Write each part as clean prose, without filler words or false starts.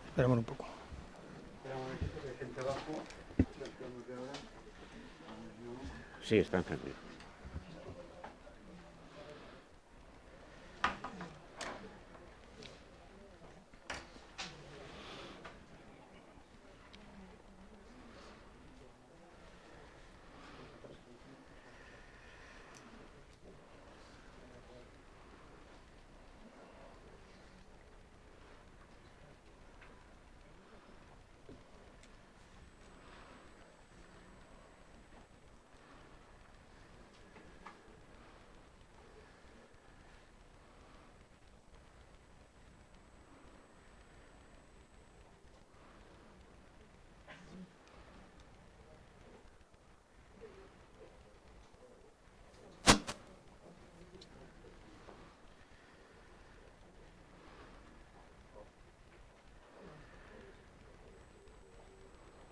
Esperamos un poco. Sí, está encendido.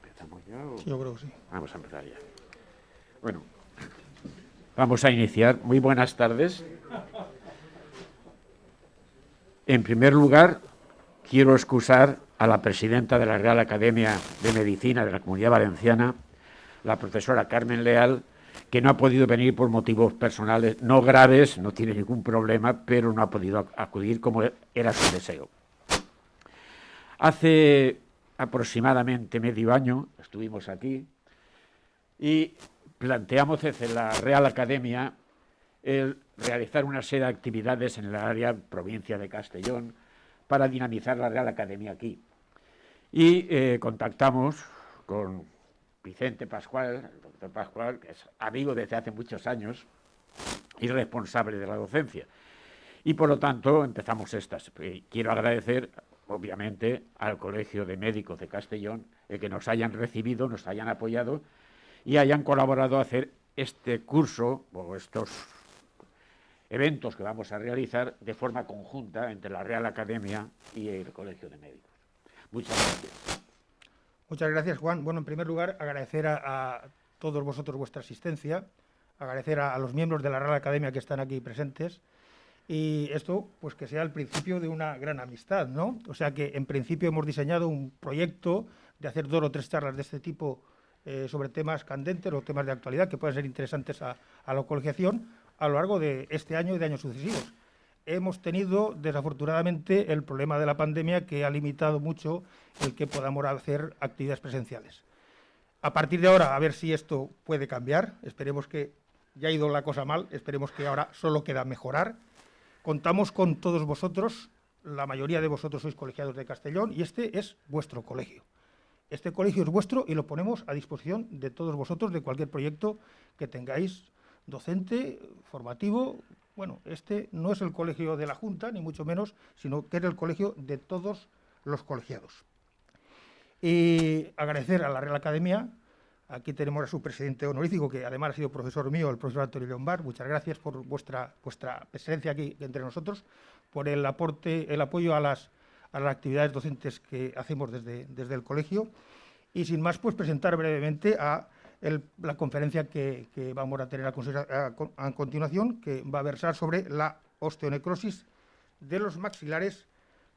¿Empezamos ya o...? Sí, yo creo que sí. Vamos a empezar ya. Bueno, vamos a iniciar. Muy buenas tardes. En primer lugar, quiero excusar a la presidenta de la Real Academia de Medicina de la Comunidad Valenciana, la profesora Carmen Leal, que no ha podido venir por motivos personales, no graves, no tiene ningún problema, pero no ha podido acudir como era su deseo. Hace aproximadamente medio año estuvimos aquí y planteamos desde la Real Academia el realizar una serie de actividades en el área provincia de Castellón para dinamizar la Real Academia aquí. Y contactamos con Vicente Pascual, el doctor Pascual, que es amigo desde hace muchos años y responsable de la docencia. Y por lo tanto empezamos estas. Quiero agradecer, obviamente, al Colegio de Médicos de Castellón el que nos hayan recibido, nos hayan apoyado y hayan colaborado a hacer este curso o estos eventos que vamos a realizar de forma conjunta entre la Real Academia y el Colegio de Médicos. Muchas gracias. Muchas gracias, Juan. Bueno, en primer lugar, agradecer a todos vosotros vuestra asistencia, agradecer a los miembros de la Real Academia que están aquí presentes, y esto, pues que sea el principio de una gran amistad, ¿no? O sea que, en principio, hemos diseñado un proyecto de hacer 2 o 3 charlas de este tipo sobre temas candentes o temas de actualidad que puedan ser interesantes a la colegiación a lo largo de este año y de años sucesivos. Hemos tenido, desafortunadamente, el problema de la pandemia que ha limitado mucho el que podamos hacer actividades presenciales. A partir de ahora, a ver si esto puede cambiar. Esperemos que ya ha ido la cosa mal, esperemos que ahora solo queda mejorar. Contamos con todos vosotros, la mayoría de vosotros sois colegiados de Castellón y este es vuestro colegio. Este colegio es vuestro y lo ponemos a disposición de todos vosotros, de cualquier proyecto que tengáis docente, formativo. Bueno, este no es el colegio de la Junta, ni mucho menos, sino que es el colegio de todos los colegiados. Y agradecer a la Real Academia. Aquí tenemos a su presidente honorífico, que además ha sido profesor mío, el profesor Antonio Llombart. Muchas gracias por vuestra presencia aquí entre nosotros, por el aporte, el apoyo a las actividades docentes que hacemos desde el colegio. Y sin más, pues presentar brevemente la conferencia que vamos a tener a continuación, que va a versar sobre la osteonecrosis de los maxilares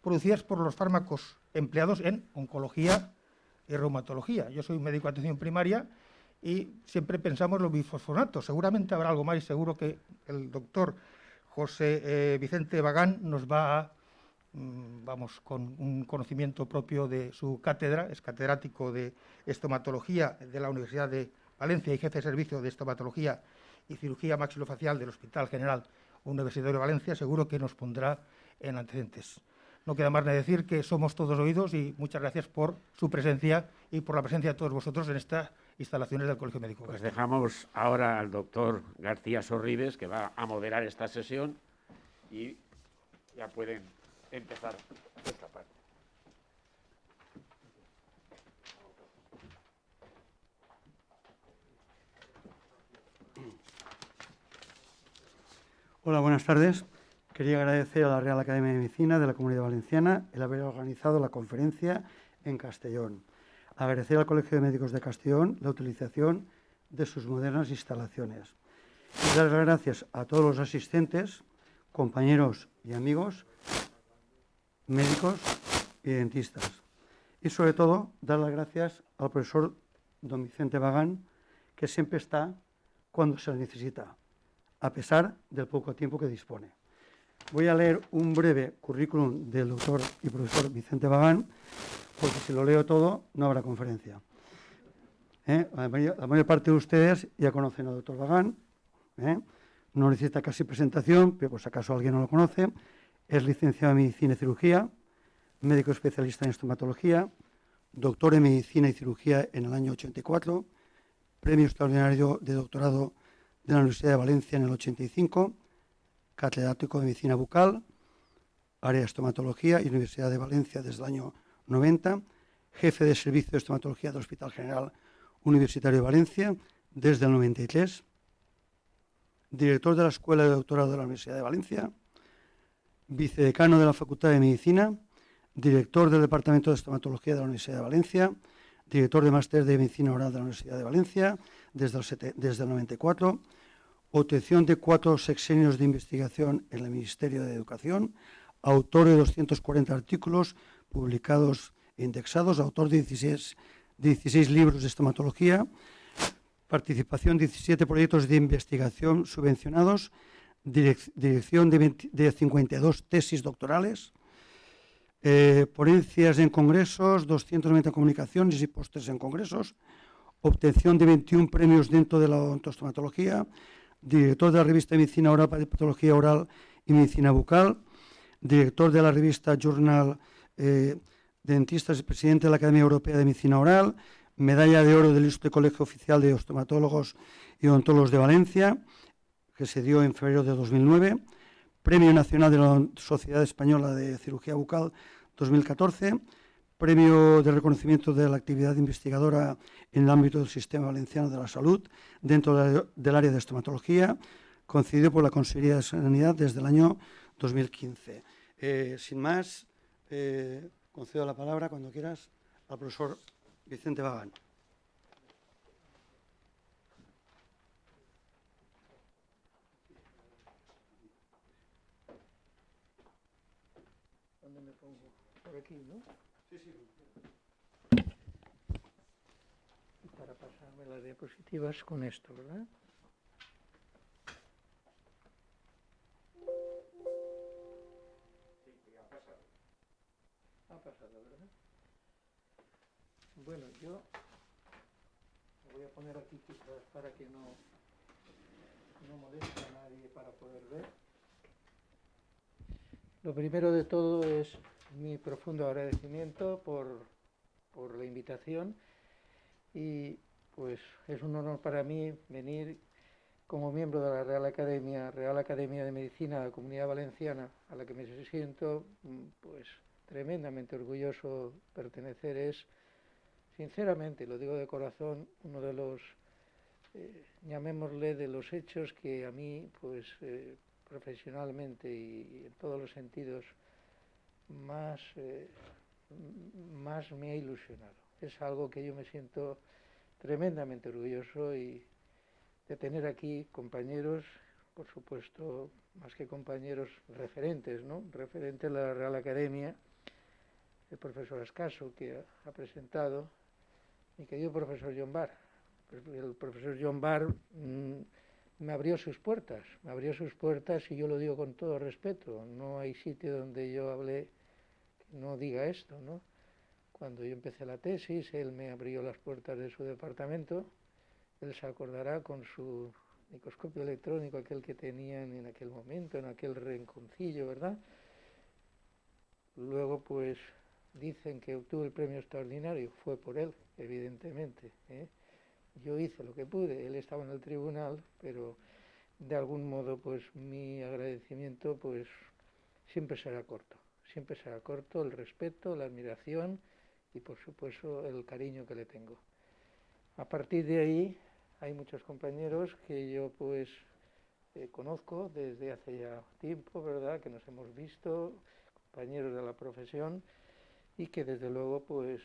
producidas por los fármacos empleados en oncología y reumatología. Yo soy médico de atención primaria y siempre pensamos los bifosfonatos. Seguramente habrá algo más y seguro que el doctor José Vicente Bagán nos va a, vamos, con un conocimiento propio de su cátedra, es catedrático de estomatología de la Universidad de Valencia y jefe de servicio de estomatología y cirugía maxilofacial del Hospital General Universitario de Valencia, seguro que nos pondrá en antecedentes. No queda más que decir que somos todos oídos y muchas gracias por su presencia y por la presencia de todos vosotros en estas instalaciones del Colegio Médico. Pues dejamos ahora al doctor García Sorribes, que va a moderar esta sesión, y ya pueden empezar esta parte. Hola, buenas tardes. Quería agradecer a la Real Academia de Medicina de la Comunidad Valenciana el haber organizado la conferencia en Castellón. Agradecer al Colegio de Médicos de Castellón la utilización de sus modernas instalaciones. Y dar las gracias a todos los asistentes, compañeros y amigos, médicos y dentistas. Y sobre todo, dar las gracias al profesor don Vicente Bagán, que siempre está cuando se le necesita, a pesar del poco tiempo que dispone. Voy a leer un breve currículum del doctor y profesor Vicente Bagán, porque si lo leo todo no habrá conferencia. La mayor parte de ustedes ya conocen al doctor Bagán, no necesita casi presentación, pero por si acaso alguien no lo conoce. Es licenciado en Medicina y Cirugía, médico especialista en estomatología, doctor en Medicina y Cirugía en el año 84, premio extraordinario de doctorado de la Universidad de Valencia en el 85, catedrático de Medicina Bucal, área de estomatología y Universidad de Valencia desde el año 90, jefe de servicio de estomatología del Hospital General Universitario de Valencia desde el 93, director de la Escuela de Doctorado de la Universidad de Valencia, vicedecano de la Facultad de Medicina, director del Departamento de Estomatología de la Universidad de Valencia, director de Máster de Medicina Oral de la Universidad de Valencia desde el 94, obtención de 4 sexenios de investigación en el Ministerio de Educación, autor de 240 artículos publicados e indexados, autor de 16 libros de estomatología, participación en 17 proyectos de investigación subvencionados, dirección de 52 tesis doctorales, ponencias en congresos, 290 comunicaciones y pósters en congresos, obtención de 21 premios dentro de la odontostomatología, director de la revista de Medicina Oral para Patología Oral y Medicina Bucal, director de la revista Journal Dentistas y presidente de la Academia Europea de Medicina Oral, medalla de oro del Ilustre Colegio Oficial de Estomatólogos y Odontólogos de Valencia, que se dio en febrero de 2009, Premio Nacional de la Sociedad Española de Cirugía Bucal 2014, Premio de Reconocimiento de la Actividad Investigadora en el ámbito del Sistema Valenciano de la Salud dentro del área de estomatología, concedido por la Consejería de Sanidad desde el año 2015. Sin más, concedo la palabra, cuando quieras, al profesor Vicente Bagán. ¿Dónde me pongo? Por aquí, ¿no? Sí, sí. Y para pasarme las diapositivas con esto, ¿verdad? Ha pasado, ¿verdad? Bueno, yo me voy a poner aquí quizás para que no moleste a nadie para poder ver. Lo primero de todo es mi profundo agradecimiento por la invitación y pues es un honor para mí venir como miembro de la Real Academia de Medicina de la Comunidad Valenciana, a la que me siento pues tremendamente orgulloso pertenecer. Es, sinceramente, lo digo de corazón, uno de los, llamémosle, de los hechos que a mí, pues profesionalmente y en todos los sentidos, más me ha ilusionado. Es algo que yo me siento tremendamente orgulloso y de tener aquí compañeros, por supuesto, más que compañeros, referentes, ¿no? Referente de la Real Academia, el profesor Ascaso, que ha presentado, mi querido profesor John Barr. El profesor John Barr me abrió sus puertas y yo lo digo con todo respeto. No hay sitio donde yo hable que no diga esto, ¿no? Cuando yo empecé la tesis, él me abrió las puertas de su departamento. Él se acordará con su microscopio electrónico, aquel que tenían en aquel momento, en aquel rinconcillo, ¿verdad? Luego, pues, dicen que obtuvo el premio extraordinario. Fue por él, evidentemente, ¿eh? Yo hice lo que pude, él estaba en el tribunal, pero de algún modo, pues, mi agradecimiento, pues, siempre será corto, el respeto, la admiración y, por supuesto, el cariño que le tengo. A partir de ahí, hay muchos compañeros que yo, pues, conozco desde hace ya tiempo, ¿verdad?, que nos hemos visto, compañeros de la profesión, y que desde luego, pues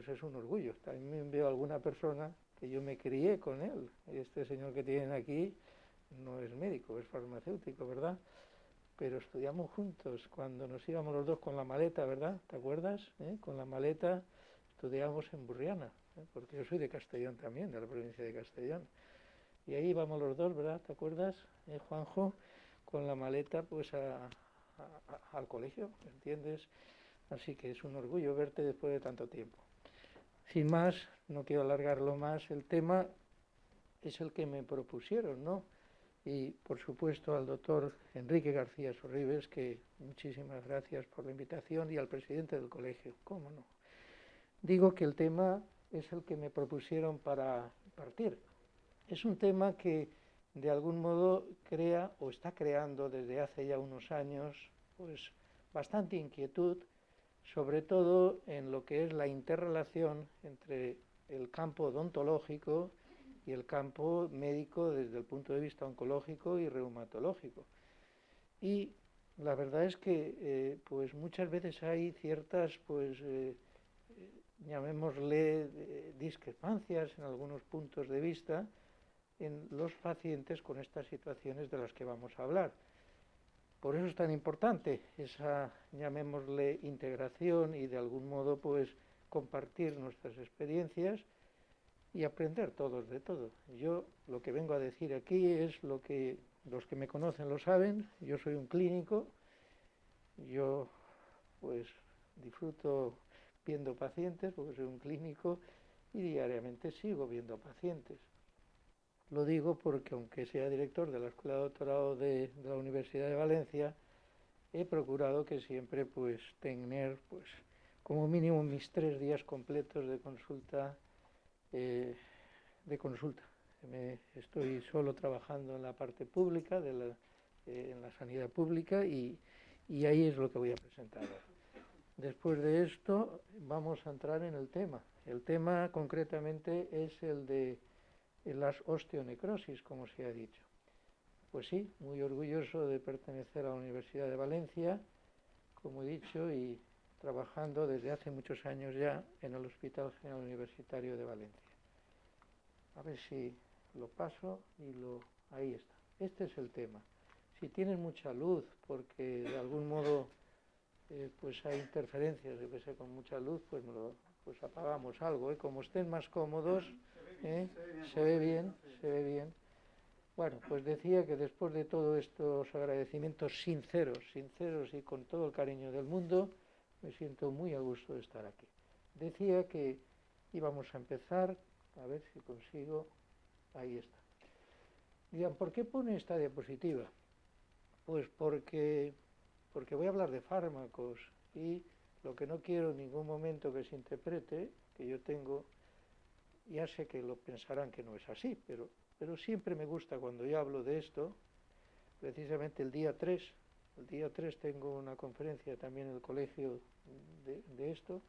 es un orgullo. También veo alguna persona que yo me crié con él. Este señor que tienen aquí no es médico, es farmacéutico, ¿verdad? Pero estudiamos juntos cuando nos íbamos los dos con la maleta, ¿verdad? ¿Te acuerdas? Con la maleta estudiamos en Burriana, porque yo soy de Castellón también, de la provincia de Castellón. Y ahí íbamos los dos, ¿verdad? ¿Te acuerdas, Juanjo? Con la maleta pues al colegio, ¿entiendes? Así que es un orgullo verte después de tanto tiempo. Sin más, no quiero alargarlo más, el tema es el que me propusieron, ¿no? Y por supuesto al doctor Enrique García Sorribes, que muchísimas gracias por la invitación, y al presidente del colegio, ¿cómo no? Digo que el tema es el que me propusieron para partir. Es un tema que de algún modo crea o está creando desde hace ya unos años pues bastante inquietud, sobre todo en lo que es la interrelación entre el campo odontológico y el campo médico desde el punto de vista oncológico y reumatológico. Y la verdad es que pues muchas veces hay ciertas llamémosle discrepancias en algunos puntos de vista en los pacientes con estas situaciones de las que vamos a hablar. Por eso es tan importante esa, llamémosle, integración y de algún modo pues compartir nuestras experiencias y aprender todos de todo. Yo lo que vengo a decir aquí es lo que los que me conocen lo saben, yo soy un clínico, yo pues disfruto viendo pacientes porque soy un clínico y diariamente sigo viendo pacientes. Lo digo porque aunque sea director de la Escuela de Doctorado de la Universidad de Valencia, he procurado que siempre pues tener pues como mínimo mis 3 días completos de consulta. Estoy solo trabajando en la parte pública, en la sanidad pública y ahí es lo que voy a presentar. Después de esto vamos a entrar en el tema. El tema concretamente es el de las osteonecrosis, como se ha dicho. Pues sí, muy orgulloso de pertenecer a la Universidad de Valencia, como he dicho, y trabajando desde hace muchos años ya en el Hospital General Universitario de Valencia. A ver si lo paso y ahí está. Este es el tema. Si tienes mucha luz, porque de algún modo pues hay interferencias, yo que sé, con mucha luz, pues apagamos algo, como estén más cómodos, se ve bien. Bueno, pues decía que después de todos estos agradecimientos sinceros y con todo el cariño del mundo, me siento muy a gusto de estar aquí. Decía que íbamos a empezar, a ver si consigo, ahí está. Dirán, ¿por qué pone esta diapositiva? Pues porque voy a hablar de fármacos y lo que no quiero en ningún momento que se interprete, que yo tengo, ya sé que lo pensarán que no es así, pero siempre me gusta cuando yo hablo de esto, precisamente el día 3 tengo una conferencia también en el colegio de esto,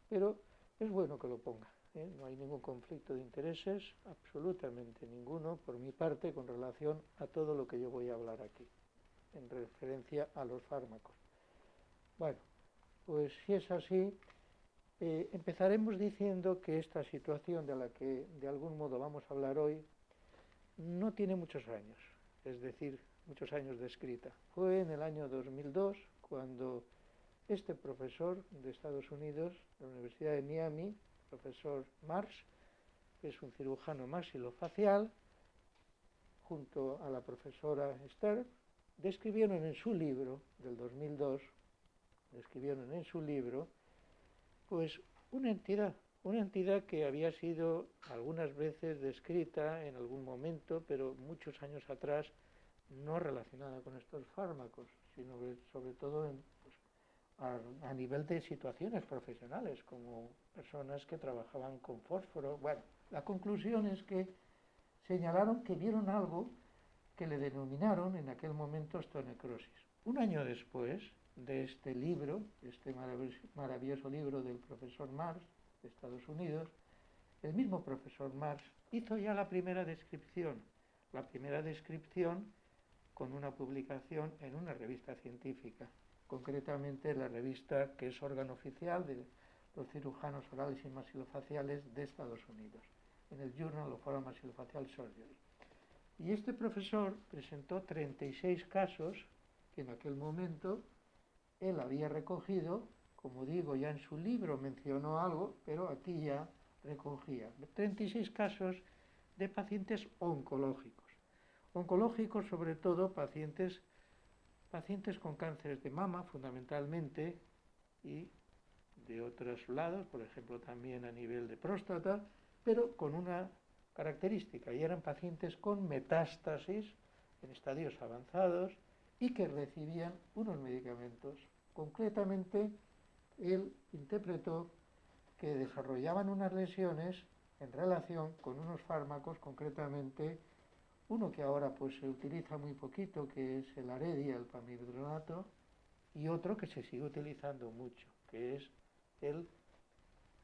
pero es bueno que lo ponga, no hay ningún conflicto de intereses, absolutamente ninguno por mi parte con relación a todo lo que yo voy a hablar aquí, en referencia a los fármacos. Bueno, pues si es así, empezaremos diciendo que esta situación de la que de algún modo vamos a hablar hoy no tiene muchos años, es decir, muchos años descrita. Fue en el año 2002 cuando este profesor de Estados Unidos, de la Universidad de Miami, profesor Marsh, que es un cirujano maxilofacial, junto a la profesora Stern, describieron en su libro del 2002, pues una entidad que había sido algunas veces descrita en algún momento, pero muchos años atrás, no relacionada con estos fármacos, sino sobre todo a nivel de situaciones profesionales, como personas que trabajaban con fósforo. Bueno, la conclusión es que señalaron que vieron algo que le denominaron en aquel momento osteonecrosis. Un año después de este libro, este maravilloso libro del profesor Marsh de Estados Unidos, el mismo profesor Marsh hizo ya la primera descripción con una publicación en una revista científica, concretamente la revista que es órgano oficial de los cirujanos orales y maxilofaciales de Estados Unidos, en el Journal of Oral Maxillofacial Surgery. Y este profesor presentó 36 casos que en aquel momento él había recogido como digo, ya en su libro mencionó algo, pero aquí ya recogía 36 casos de pacientes oncológicos. Oncológicos, sobre todo, pacientes con cánceres de mama, fundamentalmente, y de otros lados, por ejemplo, también a nivel de próstata, pero con una característica, y eran pacientes con metástasis en estadios avanzados y que recibían unos medicamentos. Concretamente, él interpretó que desarrollaban unas lesiones en relación con unos fármacos, concretamente uno que ahora pues se utiliza muy poquito, que es el Aredia, el pamidronato, y otro que se sigue utilizando mucho, que es el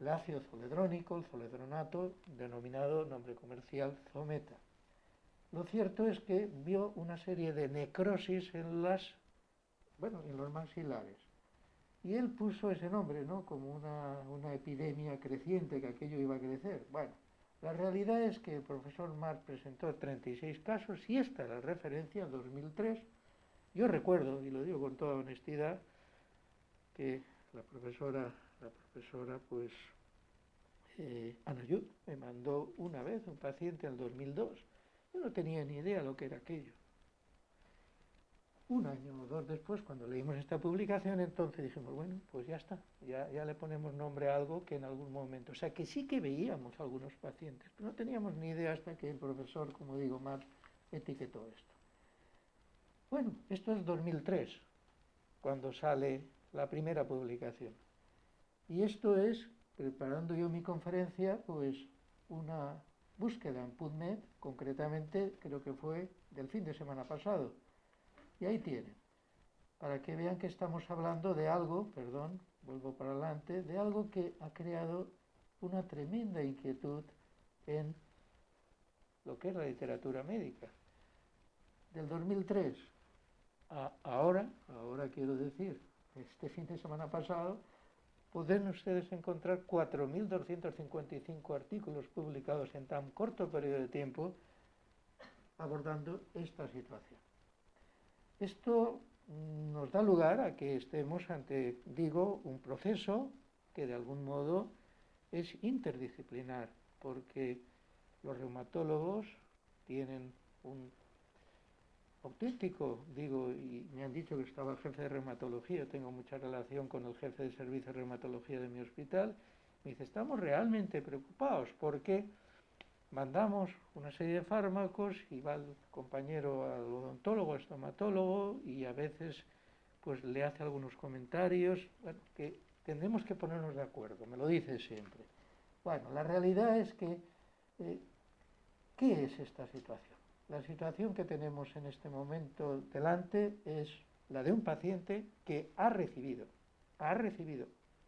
ácido zoledrónico, el zoledronato, denominado nombre comercial Zometa. Lo cierto es que vio una serie de necrosis en los maxilares. Y él puso ese nombre, ¿no?, como una epidemia creciente, que aquello iba a crecer. Bueno, la realidad es que el profesor Marx presentó 36 casos y esta es la referencia en 2003. Yo recuerdo, y lo digo con toda honestidad, que la profesora pues, Anayud me mandó una vez un paciente en el 2002. Yo no tenía ni idea lo que era aquello. Un año o dos después, cuando leímos esta publicación, entonces dijimos, bueno, pues ya está, ya le ponemos nombre a algo que en algún momento... O sea, que sí que veíamos algunos pacientes, pero no teníamos ni idea hasta que el profesor, como digo, Marx, etiquetó esto. Bueno, esto es 2003, cuando sale la primera publicación. Y esto es, preparando yo mi conferencia, pues una búsqueda en PubMed, concretamente creo que fue del fin de semana pasado. Y ahí tienen, para que vean que estamos hablando de algo, perdón, vuelvo para adelante, de algo que ha creado una tremenda inquietud en lo que es la literatura médica. Del 2003 a ahora quiero decir, este fin de semana pasado, pueden ustedes encontrar 4.255 artículos publicados en tan corto periodo de tiempo abordando esta situación. Esto nos da lugar a que estemos ante, digo, un proceso que de algún modo es interdisciplinar, porque los reumatólogos tienen un auténtico, digo, y me han dicho que estaba el jefe de reumatología, yo tengo mucha relación con el jefe de servicio de reumatología de mi hospital, me dice, estamos realmente preocupados porque mandamos una serie de fármacos y va el compañero al odontólogo, al estomatólogo, y a veces pues le hace algunos comentarios, bueno, que tendremos que ponernos de acuerdo, me lo dice siempre. Bueno, la realidad es que, ¿qué es esta situación? La situación que tenemos en este momento delante es la de un paciente que ha recibido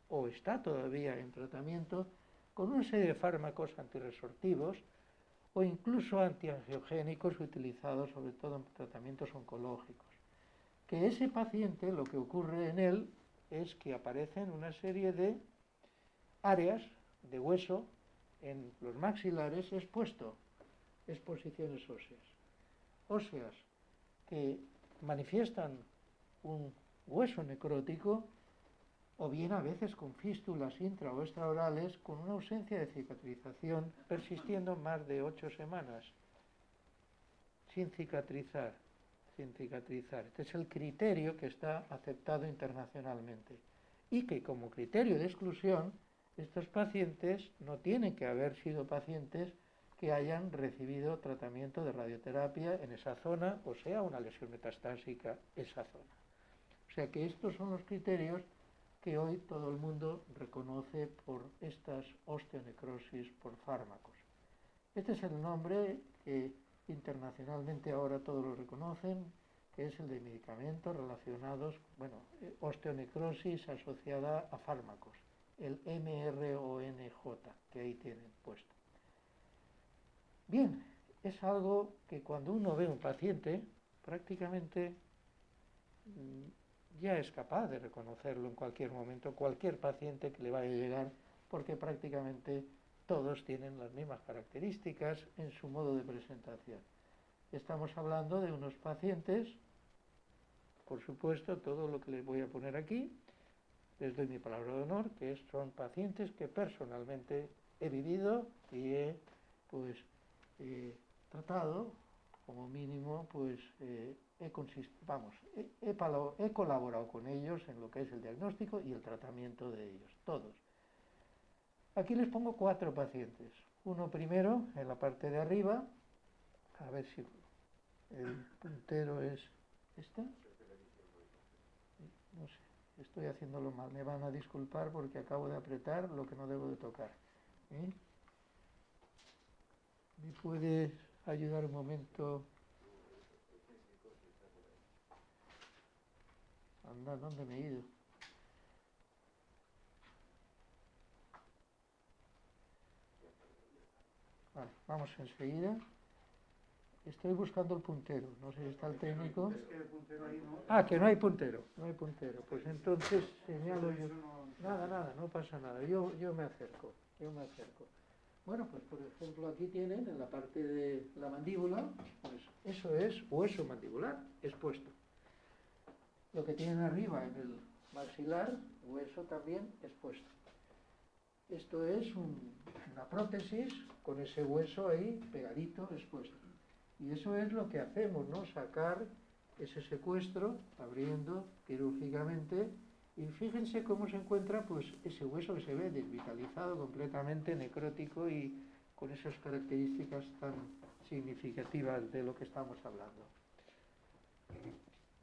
o está todavía en tratamiento con una serie de fármacos antirresortivos o incluso antiangiogénicos utilizados sobre todo en tratamientos oncológicos. Que ese paciente, lo que ocurre en él es que aparecen una serie de áreas de hueso en los maxilares exposiciones óseas que manifiestan un hueso necrótico o bien a veces con fístulas intra o extraorales con una ausencia de cicatrización persistiendo más de 8 semanas sin cicatrizar. Este es el criterio que está aceptado internacionalmente y que como criterio de exclusión estos pacientes no tienen que haber sido pacientes que hayan recibido tratamiento de radioterapia en esa zona, o sea, una lesión metastásica esa zona. O sea que estos son los criterios que hoy todo el mundo reconoce por estas osteonecrosis por fármacos. Este es el nombre que internacionalmente ahora todos lo reconocen, que es el de medicamentos relacionados, osteonecrosis asociada a fármacos, el MRONJ, que ahí tienen puesto. Bien, es algo que cuando uno ve un paciente, prácticamente ya es capaz de reconocerlo en cualquier momento, cualquier paciente que le vaya a llegar, porque prácticamente todos tienen las mismas características en su modo de presentación. Estamos hablando de unos pacientes, por supuesto, todo lo que les voy a poner aquí, les doy mi palabra de honor, que son pacientes que personalmente he vivido y he tratado, como mínimo, he colaborado con ellos en lo que es el diagnóstico y el tratamiento de ellos, todos. Aquí les pongo 4 pacientes. Uno primero, en la parte de arriba, a ver si el puntero es este. No sé, estoy haciéndolo mal, me van a disculpar porque acabo de apretar lo que no debo de tocar. ¿Me puedes ayudar un momento? Anda, ¿dónde me he ido? Vale, vamos enseguida. Estoy buscando el puntero, no sé si está el técnico. Es que el puntero ahí no... Ah, que no hay puntero, no hay puntero. Pues entonces señalo yo. Nada, no pasa nada. Yo me acerco. Bueno, pues por ejemplo aquí tienen en la parte de la mandíbula, pues eso es hueso mandibular expuesto. Lo que tienen arriba en el maxilar, hueso también expuesto. Esto es una prótesis con ese hueso ahí pegadito expuesto. Y eso es lo que hacemos, ¿no? Sacar ese secuestro, abriendo quirúrgicamente, y fíjense cómo se encuentra pues ese hueso que se ve desvitalizado, completamente necrótico y con esas características tan significativas de lo que estamos hablando.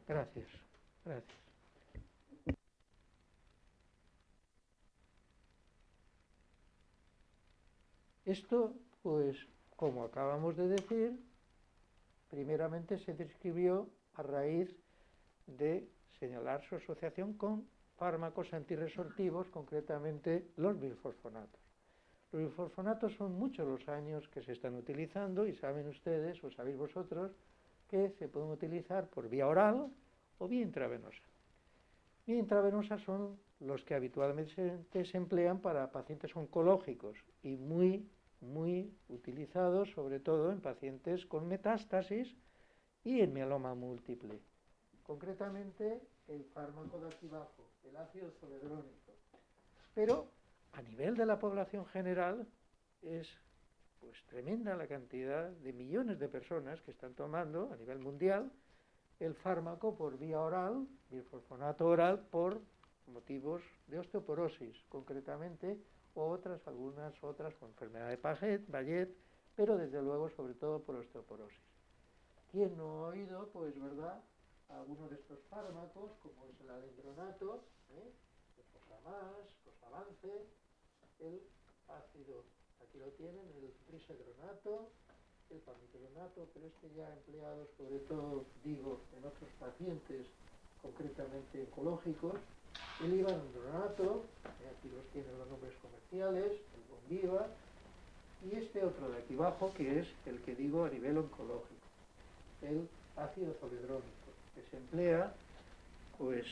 Gracias. Esto, pues, como acabamos de decir, primeramente se describió a raíz de señalar su asociación con fármacos antirresortivos, concretamente los bifosfonatos. Los bifosfonatos son muchos los años que se están utilizando y saben ustedes, o sabéis vosotros, que se pueden utilizar por vía oral o vía intravenosa. Vía intravenosa son los que habitualmente se emplean para pacientes oncológicos y muy utilizados, sobre todo en pacientes con metástasis y en mieloma múltiple. Concretamente, el fármaco de aquí abajo, el ácido zoledrónico. Pero a nivel de la población general es pues tremenda la cantidad de millones de personas que están tomando a nivel mundial el fármaco por vía oral, bifosfonato oral, por motivos de osteoporosis, concretamente, o algunas otras con enfermedad de Bayet, pero desde luego sobre todo por osteoporosis. ¿Quién no ha oído, pues, verdad, alguno de estos fármacos, como es el alendronato, el Fosavance, el ácido, aquí lo tienen, el trisedronato, el pamicronato, pero este ya empleado sobre todo, digo, en otros pacientes, concretamente oncológicos, el ivandronato, aquí los tienen los nombres comerciales, el Bombiva, y este otro de aquí abajo, que es el que digo a nivel oncológico, el ácido zoledrónico, que se emplea pues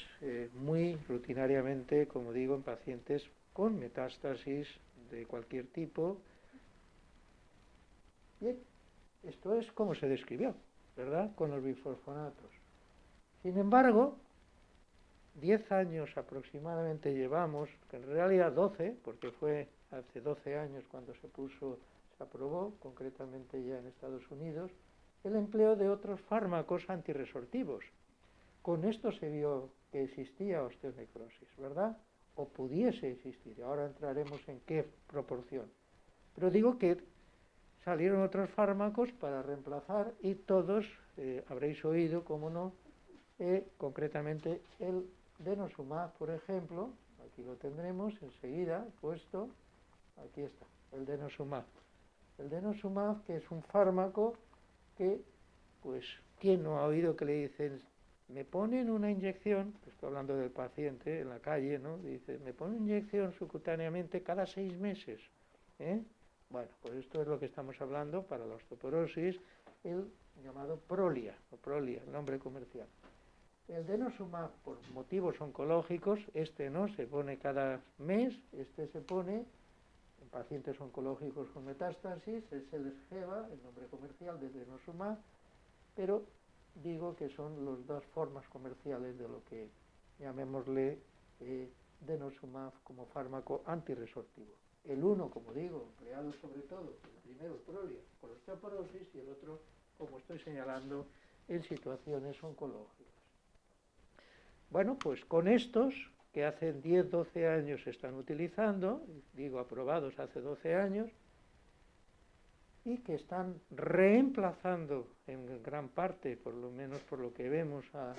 muy rutinariamente, como digo, en pacientes con metástasis de cualquier tipo. Bien, esto es como se describió, ¿verdad?, con los bifosfonatos. Sin embargo, 10 años aproximadamente llevamos, que en realidad 12, porque fue hace 12 años cuando se aprobó, concretamente ya en Estados Unidos, el empleo de otros fármacos antirresortivos. Con esto se vio que existía osteonecrosis, ¿verdad? O pudiese existir. Ahora entraremos en qué proporción. Pero digo que salieron otros fármacos para reemplazar y todos habréis oído, cómo no, concretamente el denosumab, por ejemplo, aquí lo tendremos enseguida puesto, aquí está, el denosumab. El denosumab, que es un fármaco que, pues, ¿quién no ha oído que le dicen, me ponen una inyección, estoy hablando del paciente en la calle, ¿no? Dice, me ponen una inyección subcutáneamente cada 6 meses, Bueno, pues esto es lo que estamos hablando para la osteoporosis, el llamado Prolia, el nombre comercial. El denosumab, por motivos oncológicos, este no se pone cada mes, este se pone en pacientes oncológicos con metástasis, es el Esgeva, el nombre comercial de denosumab, pero digo que son las dos formas comerciales de lo que, llamémosle, denosumab como fármaco antirresortivo. El uno, como digo, empleado sobre todo, el primero, Prolia, por osteoporosis, y el otro, como estoy señalando, en situaciones oncológicas. Bueno, pues con estos, que hace 10, 12 años se están utilizando, digo aprobados hace 12 años, y que están reemplazando en gran parte, por lo menos por lo que vemos, a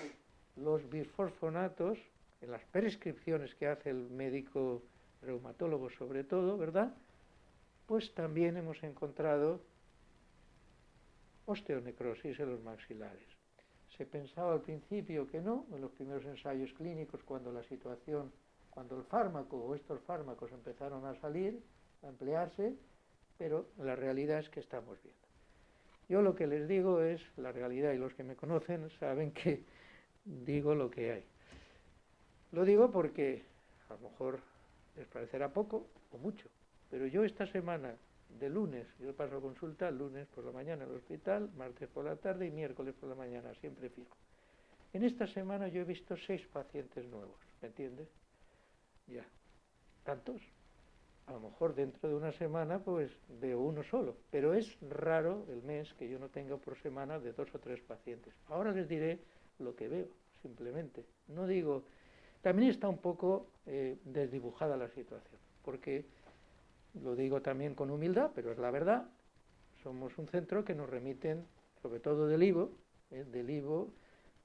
los bisfosfonatos, en las prescripciones que hace el médico reumatólogo sobre todo, ¿verdad? Pues también hemos encontrado osteonecrosis en los maxilares. Se pensaba al principio que no, en los primeros ensayos clínicos, cuando el fármaco o estos fármacos empezaron a salir, a emplearse, pero la realidad es que estamos viendo. Yo lo que les digo es la realidad, y los que me conocen saben que digo lo que hay. Lo digo porque a lo mejor les parecerá poco o mucho, pero yo esta semana, de lunes, yo paso consulta lunes por la mañana en el hospital, martes por la tarde y miércoles por la mañana, siempre fijo. En esta semana yo he visto 6 pacientes nuevos, ¿me entiendes? Ya, ¿tantos? A lo mejor dentro de una semana pues veo uno solo, pero es raro el mes que yo no tenga por semana de 2 o 3 pacientes. Ahora les diré lo que veo, simplemente. No digo, también está un poco desdibujada la situación, porque lo digo también con humildad, pero es la verdad. Somos un centro que nos remiten, sobre todo del IVO,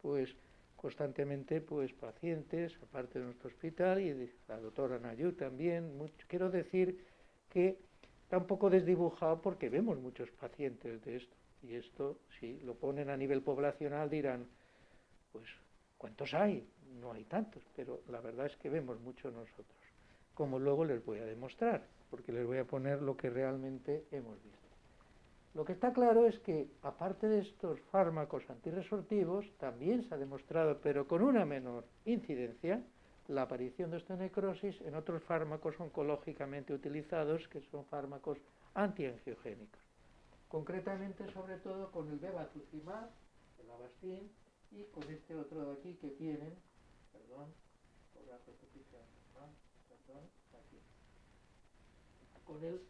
pues constantemente pues pacientes, aparte de nuestro hospital, y de la doctora Nayú también. Quiero decir que está un poco desdibujado porque vemos muchos pacientes de esto. Y esto, si lo ponen a nivel poblacional, dirán, pues, ¿cuántos hay? No hay tantos, pero la verdad es que vemos mucho nosotros. Como luego les voy a demostrar, porque les voy a poner lo que realmente hemos visto. Lo que está claro es que, aparte de estos fármacos antirresortivos, también se ha demostrado, pero con una menor incidencia, la aparición de osteonecrosis en otros fármacos oncológicamente utilizados, que son fármacos antiangiogénicos. Concretamente, sobre todo, con el bevacizumab, el Avastin, y con este otro de aquí que tienen, con el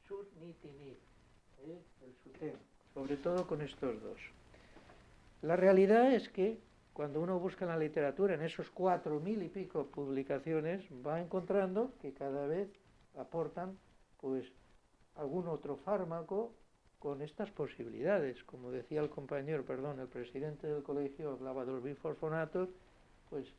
sunitinib. El SUTEN, sobre todo con estos dos. La realidad es que cuando uno busca en la literatura, en esos 4.000 y pico publicaciones, va encontrando que cada vez aportan pues algún otro fármaco con estas posibilidades. Como decía el el presidente del colegio hablaba de los bifosfonatos, pues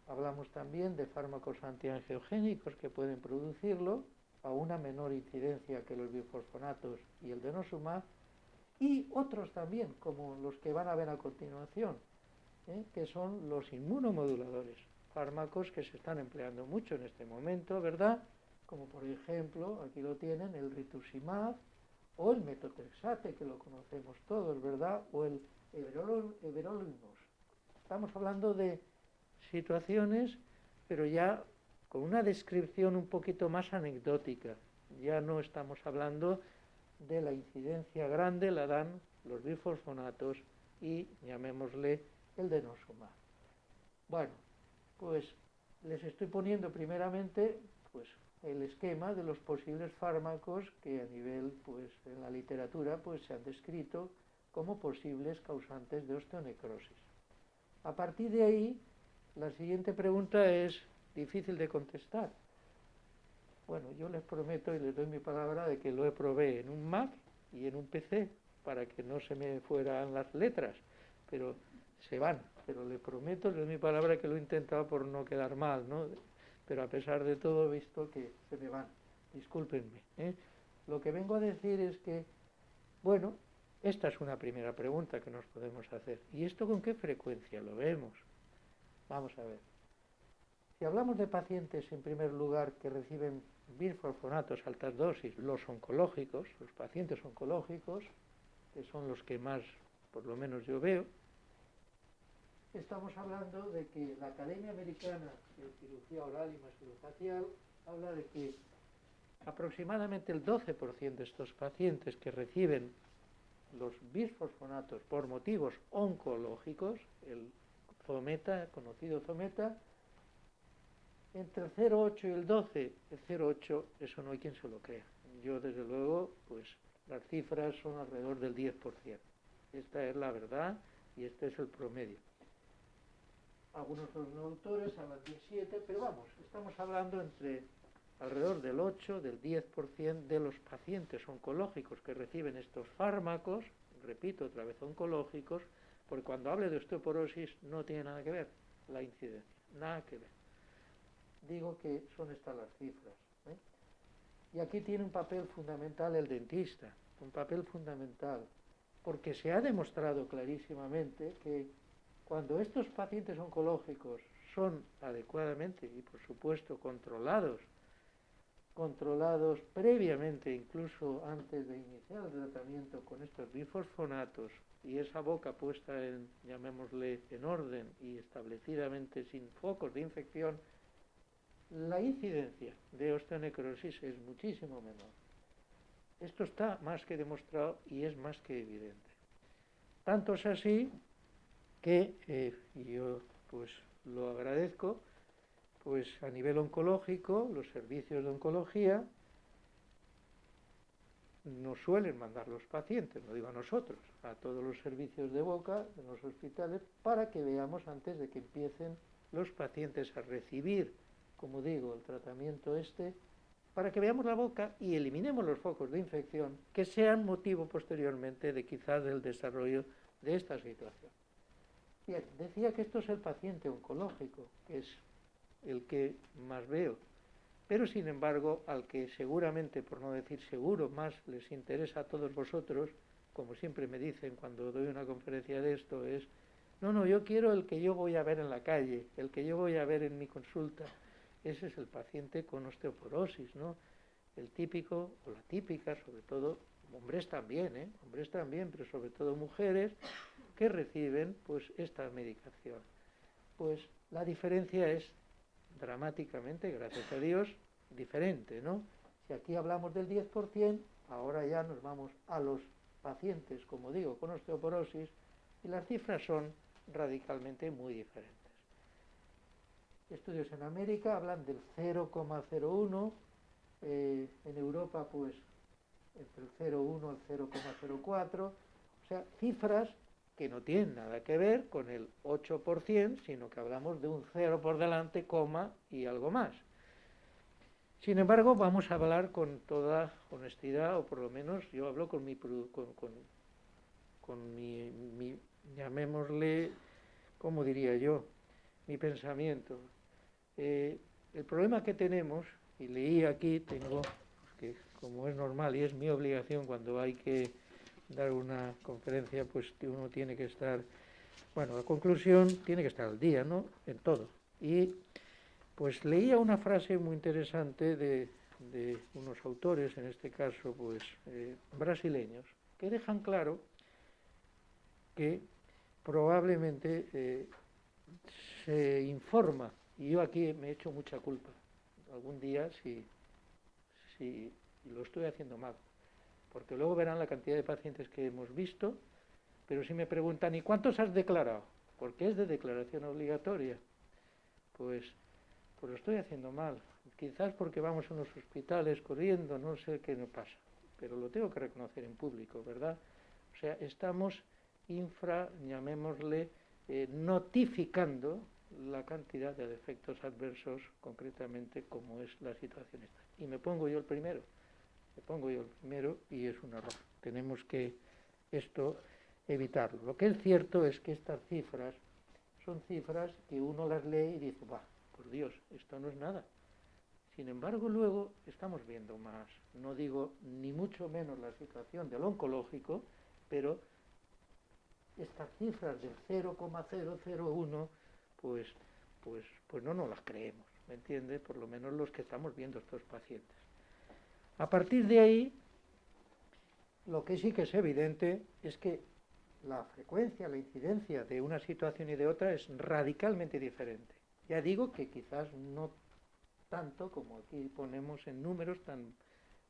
hablamos también de fármacos antiangiogénicos que pueden producirlo, a una menor incidencia que los bifosfonatos y el denosumab, y otros también, como los que van a ver a continuación, que son los inmunomoduladores, fármacos que se están empleando mucho en este momento, ¿verdad? Como por ejemplo, aquí lo tienen, el rituximab, o el metotrexate, que lo conocemos todos, ¿verdad? O el everolimus. Estamos hablando de situaciones, pero ya con una descripción un poquito más anecdótica. Ya no estamos hablando de la incidencia grande, la dan los bifosfonatos y, llamémosle, el denosumab. Bueno, pues les estoy poniendo primeramente pues el esquema de los posibles fármacos que a nivel, pues en la literatura, pues se han descrito como posibles causantes de osteonecrosis. A partir de ahí, la siguiente pregunta es difícil de contestar. Bueno, yo les prometo y les doy mi palabra de que lo he probé en un Mac y en un PC para que no se me fueran las letras, pero se van. Pero les prometo, les doy mi palabra que lo he intentado por no quedar mal, ¿no? Pero a pesar de todo he visto que se me van. Discúlpenme, ¿eh? Lo que vengo a decir es que, bueno, esta es una primera pregunta que nos podemos hacer. ¿Y esto con qué frecuencia lo vemos? Vamos a ver. Si hablamos de pacientes, en primer lugar, que reciben bifosfonatos a altas dosis, los oncológicos, los pacientes oncológicos, que son los que más, por lo menos yo veo, estamos hablando de que la Academia Americana de Cirugía Oral y Maxilofacial habla de que aproximadamente el 12% de estos pacientes que reciben los bisfosfonatos por motivos oncológicos, el Zometa, conocido Zometa, Entre el 0,8 y el 12, el 0,8, eso no hay quien se lo crea. Yo, desde luego, pues las cifras son alrededor del 10%. Esta es la verdad y este es el promedio. Algunos autores hablan del 7, pero vamos, estamos hablando entre alrededor del 8, del 10% de los pacientes oncológicos que reciben estos fármacos, repito otra vez oncológicos, porque cuando hable de osteoporosis no tiene nada que ver la incidencia, nada que ver. Digo que son estas las cifras, ¿eh? Y aquí tiene un papel fundamental el dentista, un papel fundamental, porque se ha demostrado clarísimamente que cuando estos pacientes oncológicos son adecuadamente y por supuesto controlados previamente, incluso antes de iniciar el tratamiento con estos bifosfonatos y esa boca puesta en, llamémosle, en orden y establecidamente sin focos de infección, la incidencia de osteonecrosis es muchísimo menor. Esto está más que demostrado y es más que evidente. Tanto es así que yo pues lo agradezco, pues a nivel oncológico, los servicios de oncología nos suelen mandar los pacientes, no digo a nosotros, a todos los servicios de boca de los hospitales, para que veamos antes de que empiecen los pacientes a recibir, como digo, el tratamiento para que veamos la boca y eliminemos los focos de infección que sean motivo posteriormente de quizás del desarrollo de esta situación. Bien, decía que esto es el paciente oncológico, que es el que más veo, pero sin embargo al que seguramente, por no decir seguro, más les interesa a todos vosotros, como siempre me dicen cuando doy una conferencia de esto, es no, yo quiero el que yo voy a ver en la calle, el que yo voy a ver en mi consulta. Ese es el paciente con osteoporosis, ¿no? El típico o la típica, sobre todo, hombres también, pero sobre todo mujeres que reciben pues esta medicación. Pues la diferencia es dramáticamente, gracias a Dios, diferente, ¿no? Si aquí hablamos del 10%, ahora ya nos vamos a los pacientes, como digo, con osteoporosis, y las cifras son radicalmente muy diferentes. Estudios en América hablan del 0,01, en Europa pues entre el 0,1 al 0,04, o sea, cifras que no tienen nada que ver con el 8%, sino que hablamos de un 0 por delante, coma y algo más. Sin embargo, vamos a hablar con toda honestidad, o por lo menos yo hablo con mi llamémosle, ¿cómo diría yo?, mi pensamiento. El problema que tenemos, y leí aquí, tengo, que como es normal y es mi obligación cuando hay que dar una conferencia, pues que uno tiene que estar, bueno, la conclusión tiene que estar al día, ¿no?, en todo. Y pues leía una frase muy interesante de unos autores, en este caso, pues brasileños, que dejan claro que probablemente se informa, y yo aquí me he hecho mucha culpa, algún día si lo estoy haciendo mal, porque luego verán la cantidad de pacientes que hemos visto, pero si me preguntan, ¿y cuántos has declarado? Porque es de declaración obligatoria, pues lo estoy haciendo mal, quizás porque vamos a unos hospitales corriendo, no sé qué nos pasa, pero lo tengo que reconocer en público, ¿verdad? O sea, estamos llamémosle, notificando la cantidad de efectos adversos, concretamente como es la situación esta. Y me pongo yo el primero, y es un error. Tenemos que evitarlo. Lo que es cierto es que estas cifras son cifras que uno las lee y dice, va, por Dios, esto no es nada. Sin embargo, luego estamos viendo más. No digo ni mucho menos la situación del oncológico, pero estas cifras del 0,001, pues no nos las creemos, ¿me entiende? Por lo menos los que estamos viendo estos pacientes. A partir de ahí, lo que sí que es evidente es que la frecuencia, la incidencia de una situación y de otra es radicalmente diferente. Ya digo que quizás no tanto como aquí ponemos en números,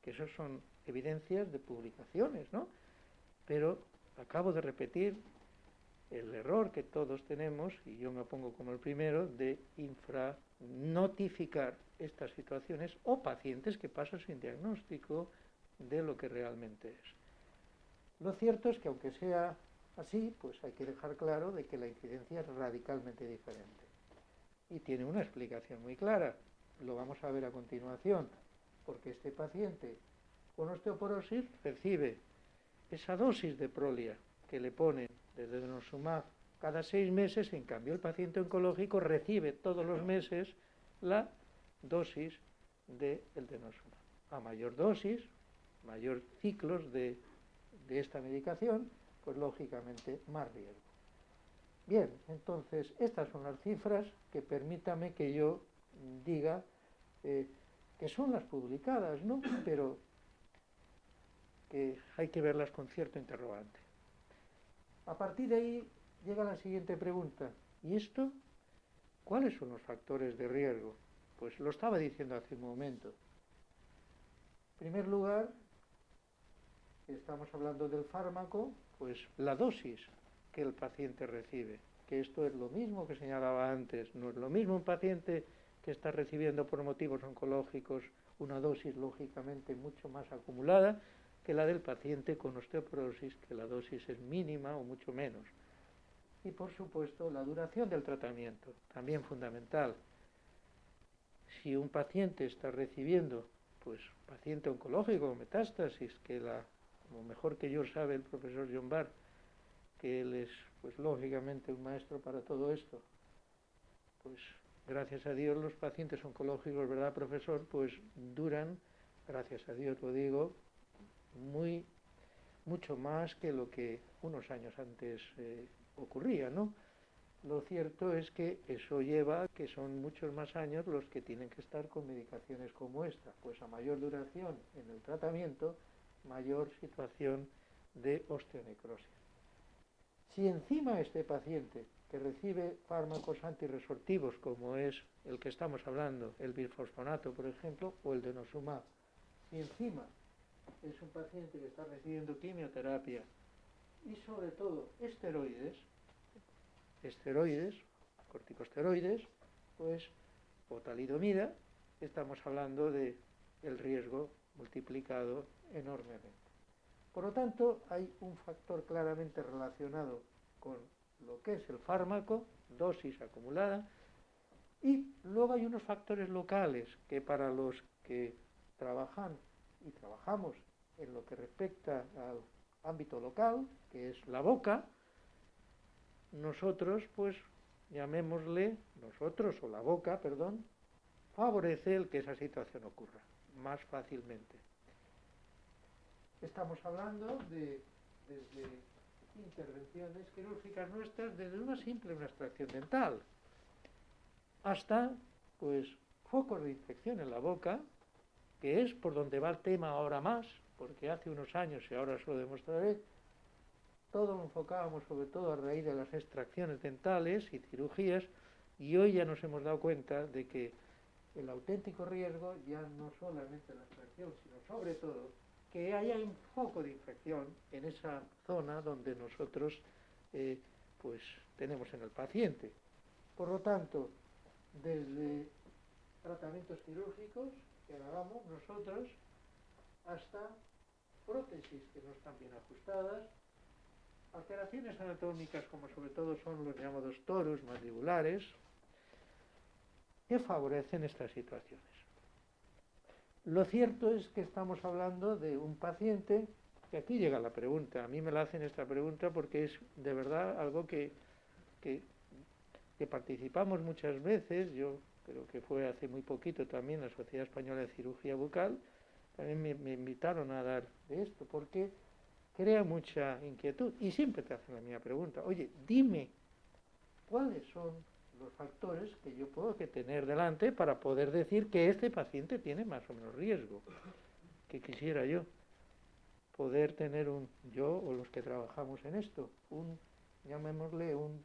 que esos son evidencias de publicaciones, ¿no? Pero acabo de repetir, el error que todos tenemos, y yo me pongo como el primero, de infranotificar estas situaciones o pacientes que pasan sin diagnóstico de lo que realmente es. Lo cierto es que aunque sea así, pues hay que dejar claro de que la incidencia es radicalmente diferente. Y tiene una explicación muy clara, lo vamos a ver a continuación, porque este paciente con osteoporosis recibe esa dosis de Prolia que le ponen desde denosumab cada 6 meses, en cambio el paciente oncológico recibe todos los meses la dosis del denosumab. A mayor dosis, mayor ciclos de esta medicación, pues lógicamente más riesgo. Bien, entonces estas son las cifras que permítame que yo diga que son las publicadas, ¿no? Pero que hay que verlas con cierto interrogante. A partir de ahí llega la siguiente pregunta. ¿Y esto? ¿Cuáles son los factores de riesgo? Pues lo estaba diciendo hace un momento. En primer lugar, estamos hablando del fármaco, pues la dosis que el paciente recibe, que esto es lo mismo que señalaba antes, no es lo mismo un paciente que está recibiendo por motivos oncológicos una dosis lógicamente mucho más acumulada que la del paciente con osteoporosis, que la dosis es mínima o mucho menos. Y por supuesto la duración del tratamiento, también fundamental. Si un paciente está recibiendo, pues paciente oncológico con metástasis, que como mejor que yo sabe el profesor John Barr, que él es pues lógicamente un maestro para todo esto, pues gracias a Dios los pacientes oncológicos, ¿verdad, profesor? Pues duran, gracias a Dios lo digo, mucho más que lo que unos años antes ocurría, ¿no? Lo cierto es que eso lleva a que son muchos más años los que tienen que estar con medicaciones como esta, pues a mayor duración en el tratamiento, mayor situación de osteonecrosis. Si encima este paciente que recibe fármacos antirresortivos, como es el que estamos hablando, el bisfosfonato, por ejemplo, o el denosumab, si encima es un paciente que está recibiendo quimioterapia y sobre todo esteroides, corticosteroides, pues, o talidomida, estamos hablando de el riesgo multiplicado enormemente. Por lo tanto, hay un factor claramente relacionado con lo que es el fármaco, dosis acumulada, y luego hay unos factores locales que para los que trabajan y trabajamos en lo que respecta al ámbito local, que es la boca, nosotros, pues, llamémosle, nosotros o la boca, perdón, favorece el que esa situación ocurra más fácilmente. Estamos hablando desde intervenciones quirúrgicas nuestras, desde una extracción dental, hasta, pues, focos de infección en la boca, que es por donde va el tema ahora más, porque hace unos años, y ahora os lo demostraré, todo lo enfocábamos sobre todo a raíz de las extracciones dentales y cirugías, y hoy ya nos hemos dado cuenta de que el auténtico riesgo ya no solamente la extracción, sino sobre todo que haya un foco de infección en esa zona donde nosotros pues tenemos en el paciente. Por lo tanto, desde tratamientos quirúrgicos que hagamos nosotros hasta prótesis que no están bien ajustadas, alteraciones anatómicas como sobre todo son los llamados torus mandibulares, que favorecen estas situaciones. Lo cierto es que estamos hablando de un paciente, que aquí llega la pregunta, a mí me la hacen esta pregunta porque es de verdad algo que participamos muchas veces, yo creo que fue hace muy poquito también la Sociedad Española de Cirugía Bucal, también me invitaron a dar de esto, porque crea mucha inquietud y siempre te hacen la misma pregunta, oye, dime cuáles son los factores que yo puedo tener delante para poder decir que este paciente tiene más o menos riesgo, que quisiera yo poder tener yo o los que trabajamos en esto, llamémosle un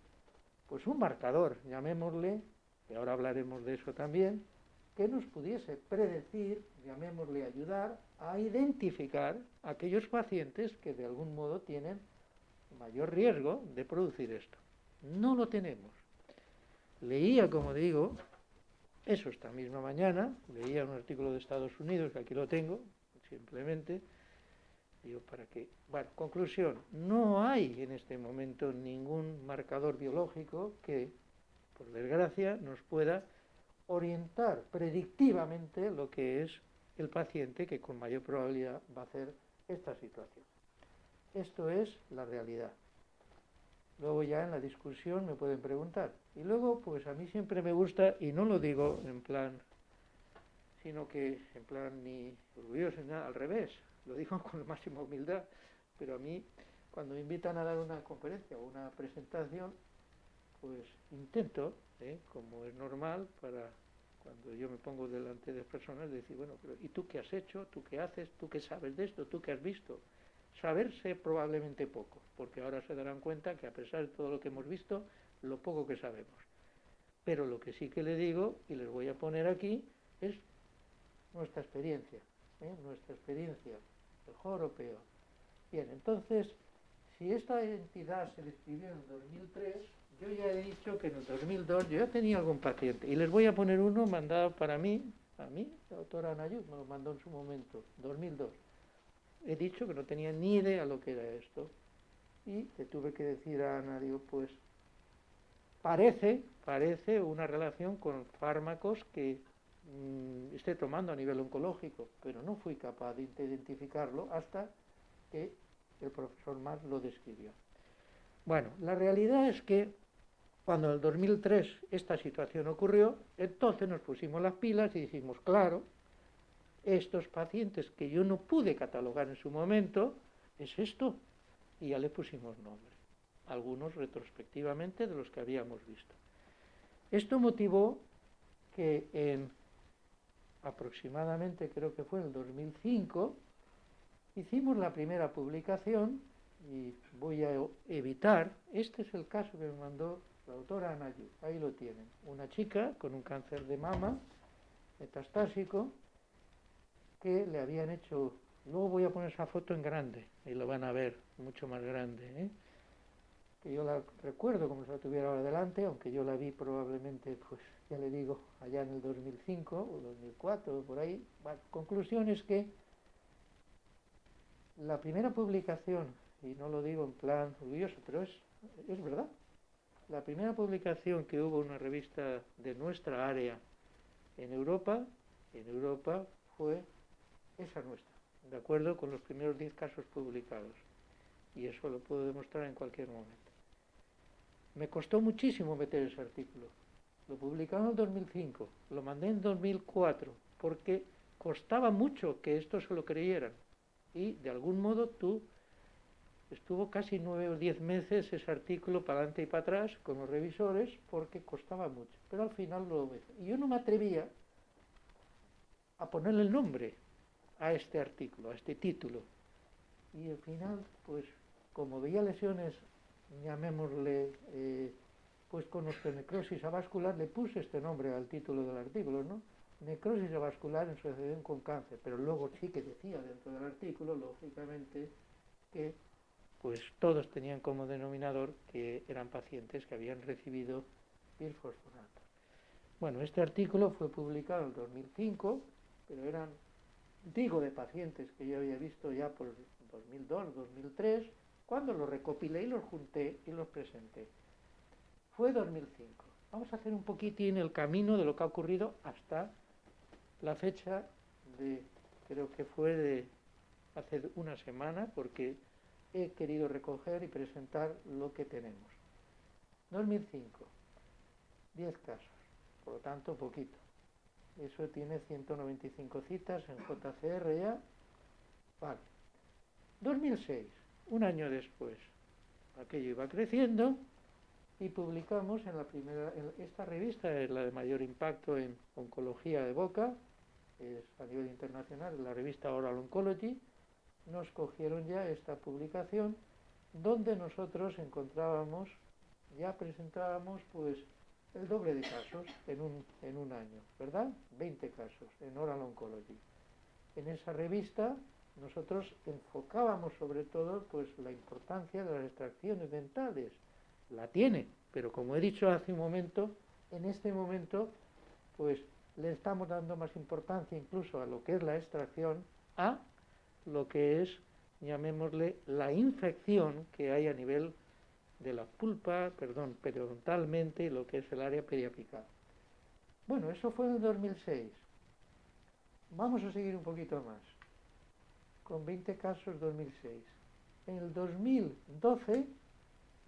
marcador, llamémosle, y ahora hablaremos de eso también, que nos pudiese predecir, llamémosle ayudar a identificar aquellos pacientes que de algún modo tienen mayor riesgo de producir esto. No lo tenemos. Leía, como digo, eso esta misma mañana, leía un artículo de Estados Unidos, que aquí lo tengo, simplemente, digo, ¿para qué? Bueno, conclusión, no hay en este momento ningún marcador biológico que, por desgracia, nos pueda orientar predictivamente lo que es el paciente que con mayor probabilidad va a hacer esta situación. Esto es la realidad. Luego ya en la discusión me pueden preguntar. Y luego, pues a mí siempre me gusta, y no lo digo en plan, sino que en plan ni orgulloso ni nada, al revés, lo digo con la máxima humildad, pero a mí cuando me invitan a dar una conferencia o una presentación, pues intento, como es normal, para cuando yo me pongo delante de personas, decir, bueno, pero ¿y tú qué has hecho? ¿Tú qué haces? ¿Tú qué sabes de esto? ¿Tú qué has visto? Saber sé probablemente poco, porque ahora se darán cuenta que a pesar de todo lo que hemos visto, lo poco que sabemos. Pero lo que sí que le digo, y les voy a poner aquí, es nuestra experiencia, mejor o peor. Bien, entonces, si esta entidad se describió en 2003, yo ya he dicho que en el 2002 yo ya tenía algún paciente, y les voy a poner uno mandado para mí, a mí, la doctora Anayud me lo mandó en su momento, 2002. He dicho que no tenía ni idea lo que era esto, y le tuve que decir a Ana, digo, pues parece una relación con fármacos que esté tomando a nivel oncológico, pero no fui capaz de identificarlo hasta que el profesor Mas lo describió. Bueno, la realidad es que cuando en el 2003 esta situación ocurrió, entonces nos pusimos las pilas y dijimos, claro, estos pacientes que yo no pude catalogar en su momento, es esto, y ya le pusimos nombre, algunos retrospectivamente de los que habíamos visto. Esto motivó que en aproximadamente, creo que fue en el 2005, hicimos la primera publicación, y voy a evitar, este es el caso que me mandó la doctora Anayud, ahí lo tienen, una chica con un cáncer de mama metastásico que le habían hecho, luego voy a poner esa foto en grande, y lo van a ver mucho más grande, que yo la recuerdo como si la tuviera ahora delante, aunque yo la vi probablemente, pues ya le digo, allá en el 2005 o 2004, por ahí. Bueno, conclusión es que la primera publicación, y no lo digo en plan orgulloso, pero es verdad, la primera publicación que hubo en una revista de nuestra área en Europa fue esa nuestra, de acuerdo con los primeros 10 casos publicados. Y eso lo puedo demostrar en cualquier momento. Me costó muchísimo meter ese artículo. Lo publicaron en 2005, lo mandé en 2004, porque costaba mucho que esto se lo creyeran. Y de algún modo estuvo casi 9 o 10 meses ese artículo para adelante y para atrás con los revisores, porque costaba mucho. Pero al final lo ves. Y yo no me atrevía a ponerle el nombre a este artículo, a este título. Y al final, pues, como veía lesiones, llamémosle, pues con osteonecrosis avascular, le puse este nombre al título del artículo, ¿no? Necrosis avascular en asociación con cáncer, pero luego sí que decía dentro del artículo, lógicamente, que pues todos tenían como denominador que eran pacientes que habían recibido bisfosfonato. Bueno, este artículo fue publicado en 2005, pero eran, digo, de pacientes que yo había visto ya por 2002, 2003, cuando los recopilé y los junté y los presenté. Fue 2005. Vamos a hacer un poquitín el camino de lo que ha ocurrido hasta la fecha de, creo que fue de hace una semana, porque he querido recoger y presentar lo que tenemos. 2005, 10 casos, por lo tanto poquito. Eso tiene 195 citas en JCR ya. Vale. 2006, un año después, aquello iba creciendo y publicamos en esta revista, es la de mayor impacto en oncología de boca, es a nivel internacional, la revista Oral Oncology. Nos cogieron ya esta publicación donde nosotros encontrábamos, ya presentábamos pues el doble de casos en un año, ¿verdad? 20 casos en Oral Oncology. En esa revista nosotros enfocábamos sobre todo pues la importancia de las extracciones dentales. La tiene, pero como he dicho hace un momento, en este momento pues le estamos dando más importancia incluso a lo que es la extracción, a lo que es, llamémosle, la infección que hay a nivel de la pulpa, periodontalmente, y lo que es el área periapical. Bueno, eso fue en el 2006. Vamos a seguir un poquito más, con 20 casos 2006. En el 2012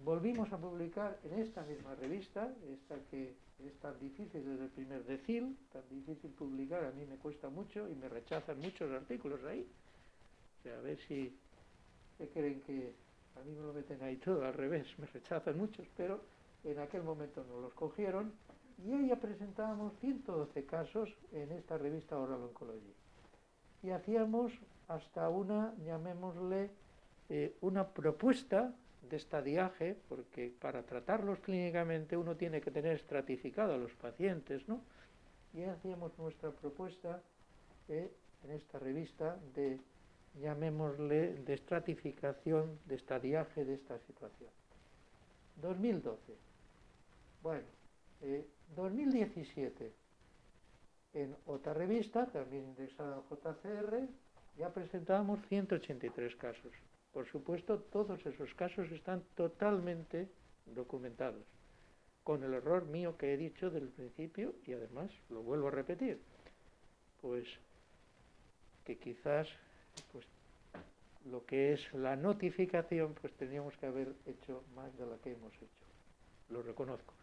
volvimos a publicar en esta misma revista, esta que es tan difícil desde el primer decil, tan difícil publicar, a mí me cuesta mucho y me rechazan muchos artículos ahí. O sea, a ver si creen que a mí me lo meten ahí todo, al revés, me rechazan muchos, pero en aquel momento no los cogieron y ahí ya presentábamos 112 casos en esta revista Oral Oncology. Y hacíamos hasta una, llamémosle, una propuesta de estadiaje, porque para tratarlos clínicamente uno tiene que tener estratificado a los pacientes, ¿no? Y hacíamos nuestra propuesta en esta revista de, llamémosle, de estratificación, de estadiaje de esta situación. 2012. Bueno, 2017, en otra revista, también indexada en JCR, ya presentábamos 183 casos. Por supuesto, todos esos casos están totalmente documentados, con el error mío que he dicho del principio, y además lo vuelvo a repetir, pues que quizás pues, lo que es la notificación, pues teníamos que haber hecho más de la que hemos hecho. Lo reconozco.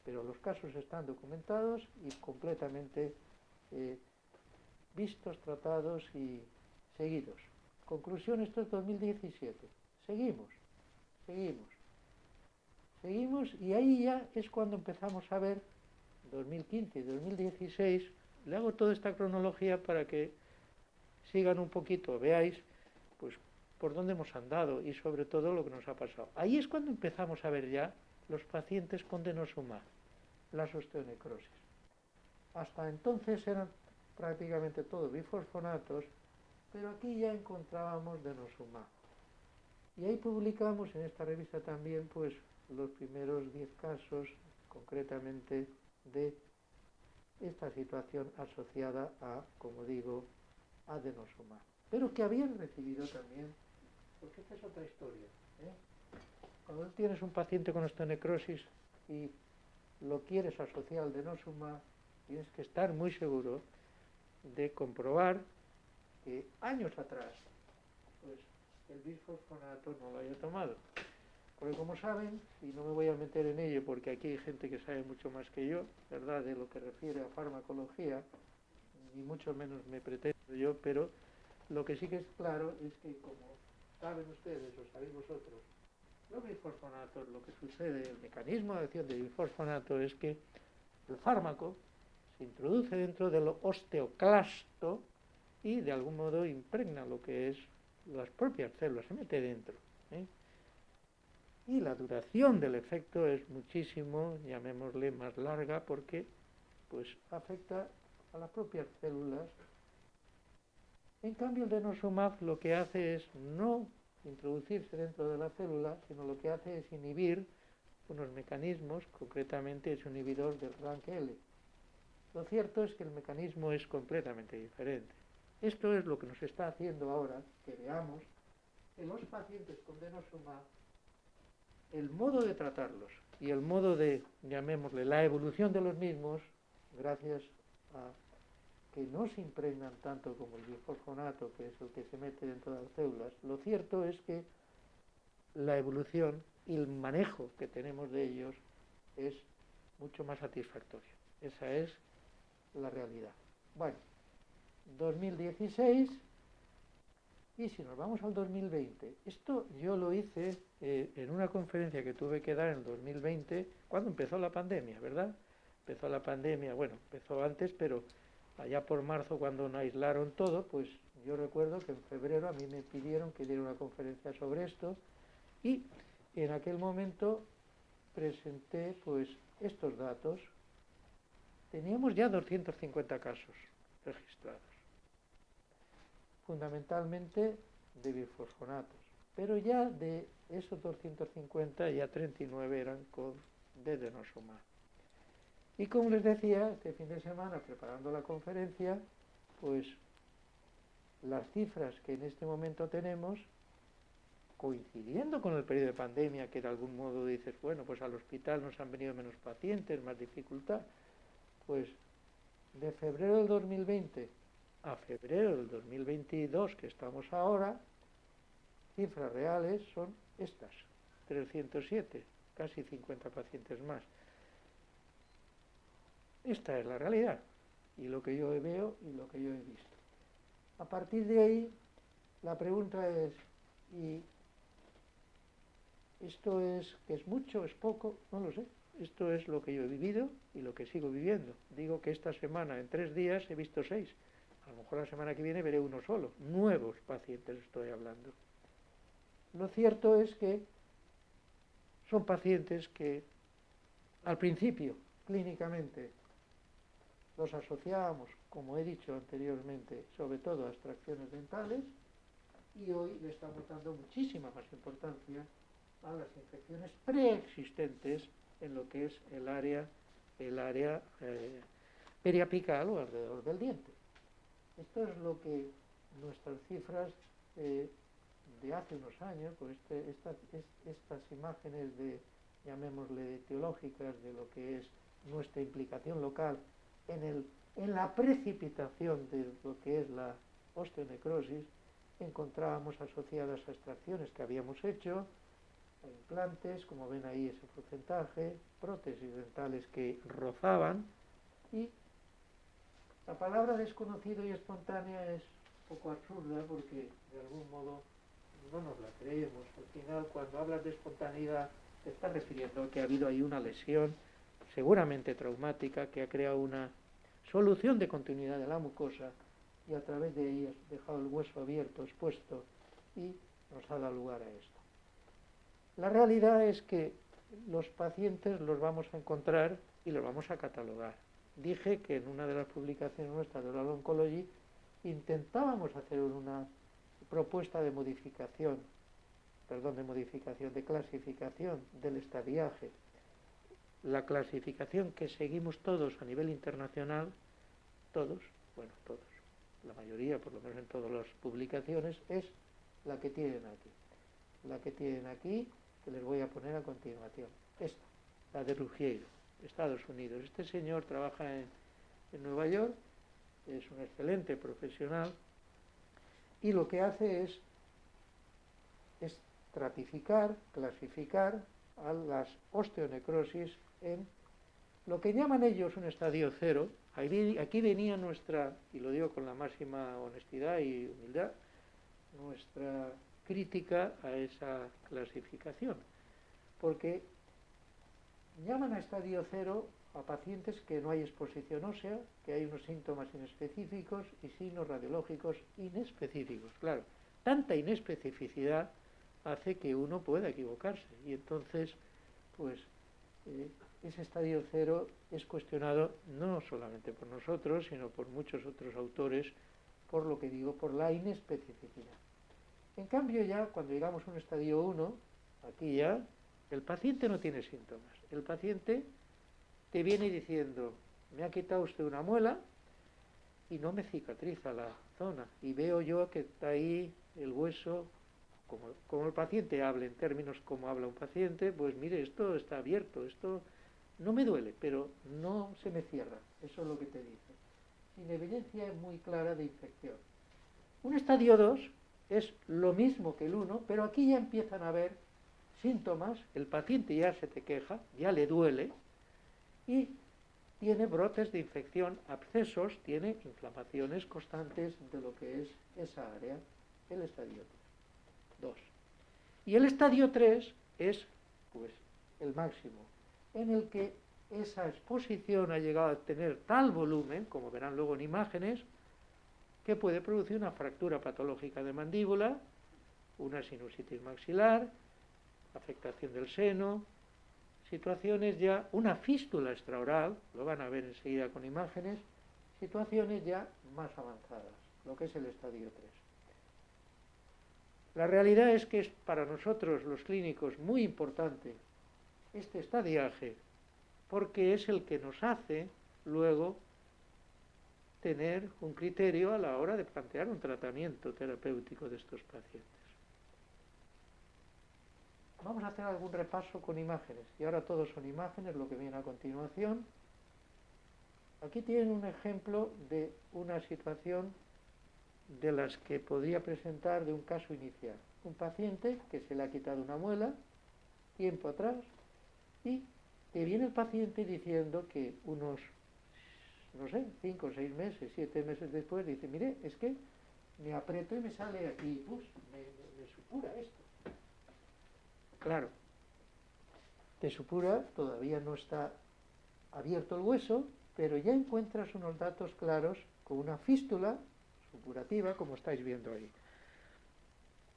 Pero los casos están documentados y completamente vistos, tratados y seguidos. Conclusión, esto es 2017. Seguimos y ahí ya es cuando empezamos a ver 2015 y 2016. Le hago toda esta cronología para que sigan un poquito, veáis pues por dónde hemos andado y sobre todo lo que nos ha pasado. Ahí es cuando empezamos a ver ya los pacientes con denosumab, las osteonecrosis. Hasta entonces eran prácticamente todos bifosfonatos, pero aquí ya encontrábamos denosumab. Y ahí publicamos en esta revista también pues los primeros 10 casos concretamente de esta situación asociada a, como digo, a denosumab. Pero que habían recibido también, porque esta es otra historia, Cuando tienes un paciente con osteonecrosis y lo quieres asociar al denosumab, tienes que estar muy seguro de comprobar que años atrás pues el bisfosfonato no lo haya tomado. Porque como saben, y no me voy a meter en ello porque aquí hay gente que sabe mucho más que yo, ¿verdad?, de lo que refiere a farmacología, ni mucho menos me pretendo yo, pero lo que sí que es claro es que, como saben ustedes o sabéis vosotros, los bifosfonatos, lo que sucede, el mecanismo de acción del bifosfonato es que el fármaco se introduce dentro del osteoclasto y de algún modo impregna lo que es las propias células, se mete dentro. Y la duración del efecto es muchísimo, llamémosle, más larga porque pues afecta a las propias células. En cambio el denosumab lo que hace es no introducirse dentro de la célula, sino lo que hace es inhibir unos mecanismos, concretamente es un inhibidor del RANKL. Lo cierto es que el mecanismo es completamente diferente. Esto es lo que nos está haciendo ahora que veamos en los pacientes con denosumab el modo de tratarlos y el modo de, llamémosle, la evolución de los mismos, gracias a que no se impregnan tanto como el bifosfonato, que es el que se mete dentro de las células. Lo cierto es que la evolución y el manejo que tenemos de ellos es mucho más satisfactorio. Esa es la realidad. Bueno, 2016, y si nos vamos al 2020, esto yo lo hice en una conferencia que tuve que dar en el 2020, cuando empezó la pandemia, ¿verdad? Empezó la pandemia, bueno, empezó antes, pero allá por marzo, cuando nos aislaron todo, pues yo recuerdo que en febrero a mí me pidieron que diera una conferencia sobre esto, y en aquel momento presenté pues estos datos. Teníamos ya 250 casos registrados. fundamentalmente de bifosfonatos. Pero ya de esos 250, ya 39 eran con D-denosoma. Y como les decía, este fin de semana, preparando la conferencia, pues las cifras que en este momento tenemos, coincidiendo con el periodo de pandemia, que de algún modo dices, bueno, pues al hospital nos han venido menos pacientes, más dificultad, pues de febrero del 2020 a febrero del 2022, que estamos ahora, cifras reales son estas, 307, casi 50 pacientes más. Esta es la realidad, y lo que yo veo y lo que yo he visto. A partir de ahí, la pregunta es, ¿y esto es que es mucho, es poco? No lo sé. Esto es lo que yo he vivido y lo que sigo viviendo. Digo que esta semana, en 3 días, he visto 6. A lo mejor la semana que viene veré uno solo. Nuevos pacientes estoy hablando. Lo cierto es que son pacientes que, al principio, clínicamente, los asociábamos, como he dicho anteriormente, sobre todo a extracciones dentales, y hoy le estamos dando muchísima más importancia a las infecciones preexistentes en lo que es el área periapical o alrededor del diente. Esto es lo que nuestras cifras de hace unos años, pues estas imágenes llamémosle etiológicas, de lo que es nuestra implicación local en la precipitación de lo que es la osteonecrosis, encontrábamos asociadas a extracciones que habíamos hecho, a implantes, como ven ahí ese porcentaje, prótesis dentales que rozaban, y la palabra desconocido y espontánea es un poco absurda porque de algún modo no nos la creemos. Al final, cuando hablas de espontaneidad, te estás refiriendo a que ha habido ahí una lesión seguramente traumática que ha creado una solución de continuidad de la mucosa y a través de ella ha dejado el hueso abierto, expuesto, y nos ha dado lugar a esto. La realidad es que los pacientes los vamos a encontrar y los vamos a catalogar. Dije que en una de las publicaciones nuestras de Oral Oncology intentábamos hacer una propuesta de de clasificación del estadiaje. La clasificación que seguimos todos a nivel internacional, todos, la mayoría, por lo menos en todas las publicaciones, es la que tienen aquí. La que tienen aquí, que les voy a poner a continuación. Esta, la de Ruggiero, Estados Unidos. Este señor trabaja en Nueva York, es un excelente profesional, y lo que hace es estratificar, clasificar a las osteonecrosis en lo que llaman ellos un estadio 0. Aquí venía nuestra, y lo digo con la máxima honestidad y humildad, nuestra crítica a esa clasificación, porque llaman a estadio 0 a pacientes que no hay exposición ósea, que hay unos síntomas inespecíficos y signos radiológicos inespecíficos. Claro, tanta inespecificidad hace que uno pueda equivocarse, y entonces, pues, ese estadio 0 es cuestionado no solamente por nosotros, sino por muchos otros autores, por lo que digo, por la inespecificidad. En cambio, ya cuando llegamos a un estadio 1, aquí ya, el paciente no tiene síntomas. El paciente te viene diciendo, me ha quitado usted una muela y no me cicatriza la zona, y veo yo que está ahí el hueso, como el paciente habla en términos como habla un paciente, pues mire, esto está abierto, esto no me duele, pero no se me cierra. Eso es lo que te dice. Sin evidencia muy clara de infección. Un estadio 2 es lo mismo que el 1, pero aquí ya empiezan a haber síntomas, el paciente ya se te queja, ya le duele, y tiene brotes de infección, abscesos, tiene inflamaciones constantes de lo que es esa área, el estadio 2. Y el estadio 3 es, pues, el máximo, en el que esa exposición ha llegado a tener tal volumen, como verán luego en imágenes, que puede producir una fractura patológica de mandíbula, una sinusitis maxilar, afectación del seno, situaciones ya, una fístula extraoral, lo van a ver enseguida con imágenes, situaciones ya más avanzadas, lo que es el estadio 3. La realidad es que es para nosotros, los clínicos, muy importante este estadiaje, porque es el que nos hace luego tener un criterio a la hora de plantear un tratamiento terapéutico de estos pacientes. Vamos a hacer algún repaso con imágenes, y ahora todos son imágenes, lo que viene a continuación. Aquí tienen un ejemplo de una situación de las que podría presentar de un caso inicial. Un paciente que se le ha quitado una muela tiempo atrás y que viene el paciente diciendo que unos, no sé, 5 o 6 meses, 7 meses después, dice, mire, es que me aprieto y me sale aquí, pues, me supura esto. Claro, te supura, todavía no está abierto el hueso, pero ya encuentras unos datos claros con una fístula supurativa, como estáis viendo ahí.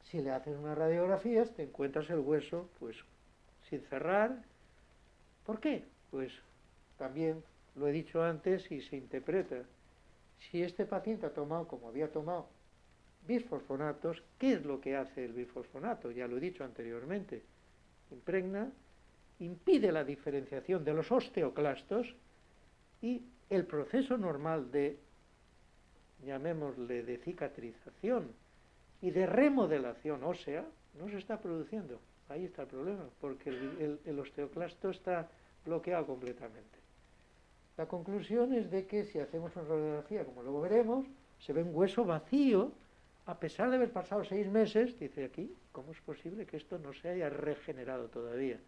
Si le hacen unas radiografías, te encuentras el hueso, pues, sin cerrar. ¿Por qué? Pues, también lo he dicho antes y se interpreta. Si este paciente ha tomado, como había tomado, bisfosfonatos, ¿qué es lo que hace el bisfosfonato? Ya lo he dicho anteriormente. Impregna, impide la diferenciación de los osteoclastos y el proceso normal de, llamémosle, de cicatrización y de remodelación ósea no se está produciendo. Ahí está el problema, porque el osteoclasto está bloqueado completamente. La conclusión es de que si hacemos una radiografía, como luego veremos, se ve un hueso vacío, a pesar de haber pasado 6 meses, dice aquí, ¿cómo es posible que esto no se haya regenerado todavía?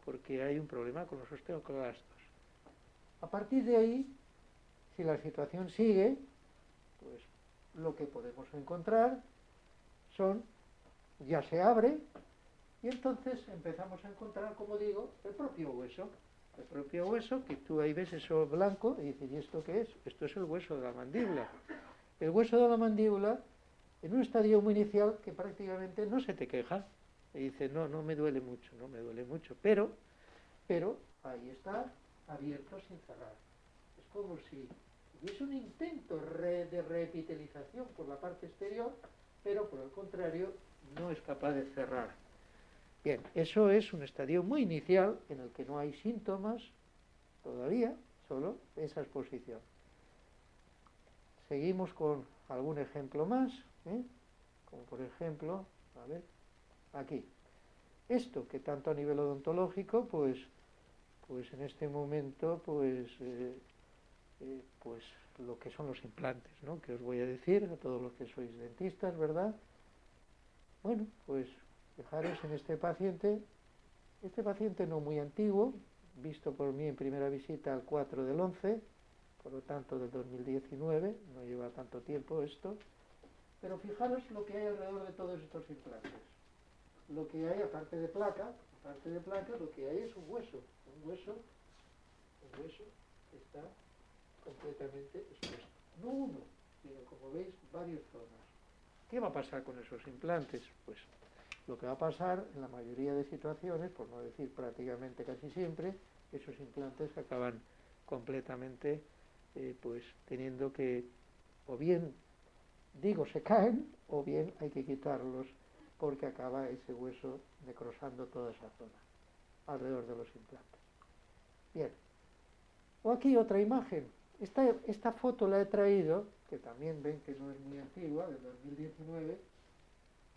Porque hay un problema con los osteoclastos. A partir de ahí, si la situación sigue, pues lo que podemos encontrar son, ya se abre, y entonces empezamos a encontrar, como digo, el propio hueso. El propio hueso, que tú ahí ves eso blanco, y dices, ¿y esto qué es? Esto es el hueso de la mandíbula. El hueso de la mandíbula, en un estadio muy inicial, que prácticamente no se te queja. Y dice, no me duele mucho, no me duele mucho. Pero ahí está, abierto sin cerrar. Es como si hubiese un intento de reepitelización por la parte exterior, pero por el contrario, no es capaz de cerrar. Bien, eso es un estadio muy inicial en el que no hay síntomas todavía, solo esa exposición. Seguimos con algún ejemplo más, como por ejemplo, a ver, aquí. Esto que tanto a nivel odontológico, pues en este momento, pues lo que son los implantes, ¿no? Que os voy a decir a todos los que sois dentistas, ¿verdad? Bueno, pues fijaros en este paciente no muy antiguo, visto por mí en primera visita al 4 del 11, por lo tanto del 2019, no lleva tanto tiempo esto, pero fijaros lo que hay alrededor de todos estos implantes. Lo que hay, aparte de placa, lo que hay es un hueso que está completamente expuesto. No uno, sino como veis, varias zonas. ¿Qué va a pasar con esos implantes? Pues lo que va a pasar en la mayoría de situaciones, por no decir prácticamente casi siempre, esos implantes acaban completamente pues teniendo que, o bien digo se caen, o bien hay que quitarlos porque acaba ese hueso necrosando toda esa zona alrededor de los implantes. Bien, o aquí otra imagen. Esta foto la he traído, que también ven que no es muy antigua, del 2019,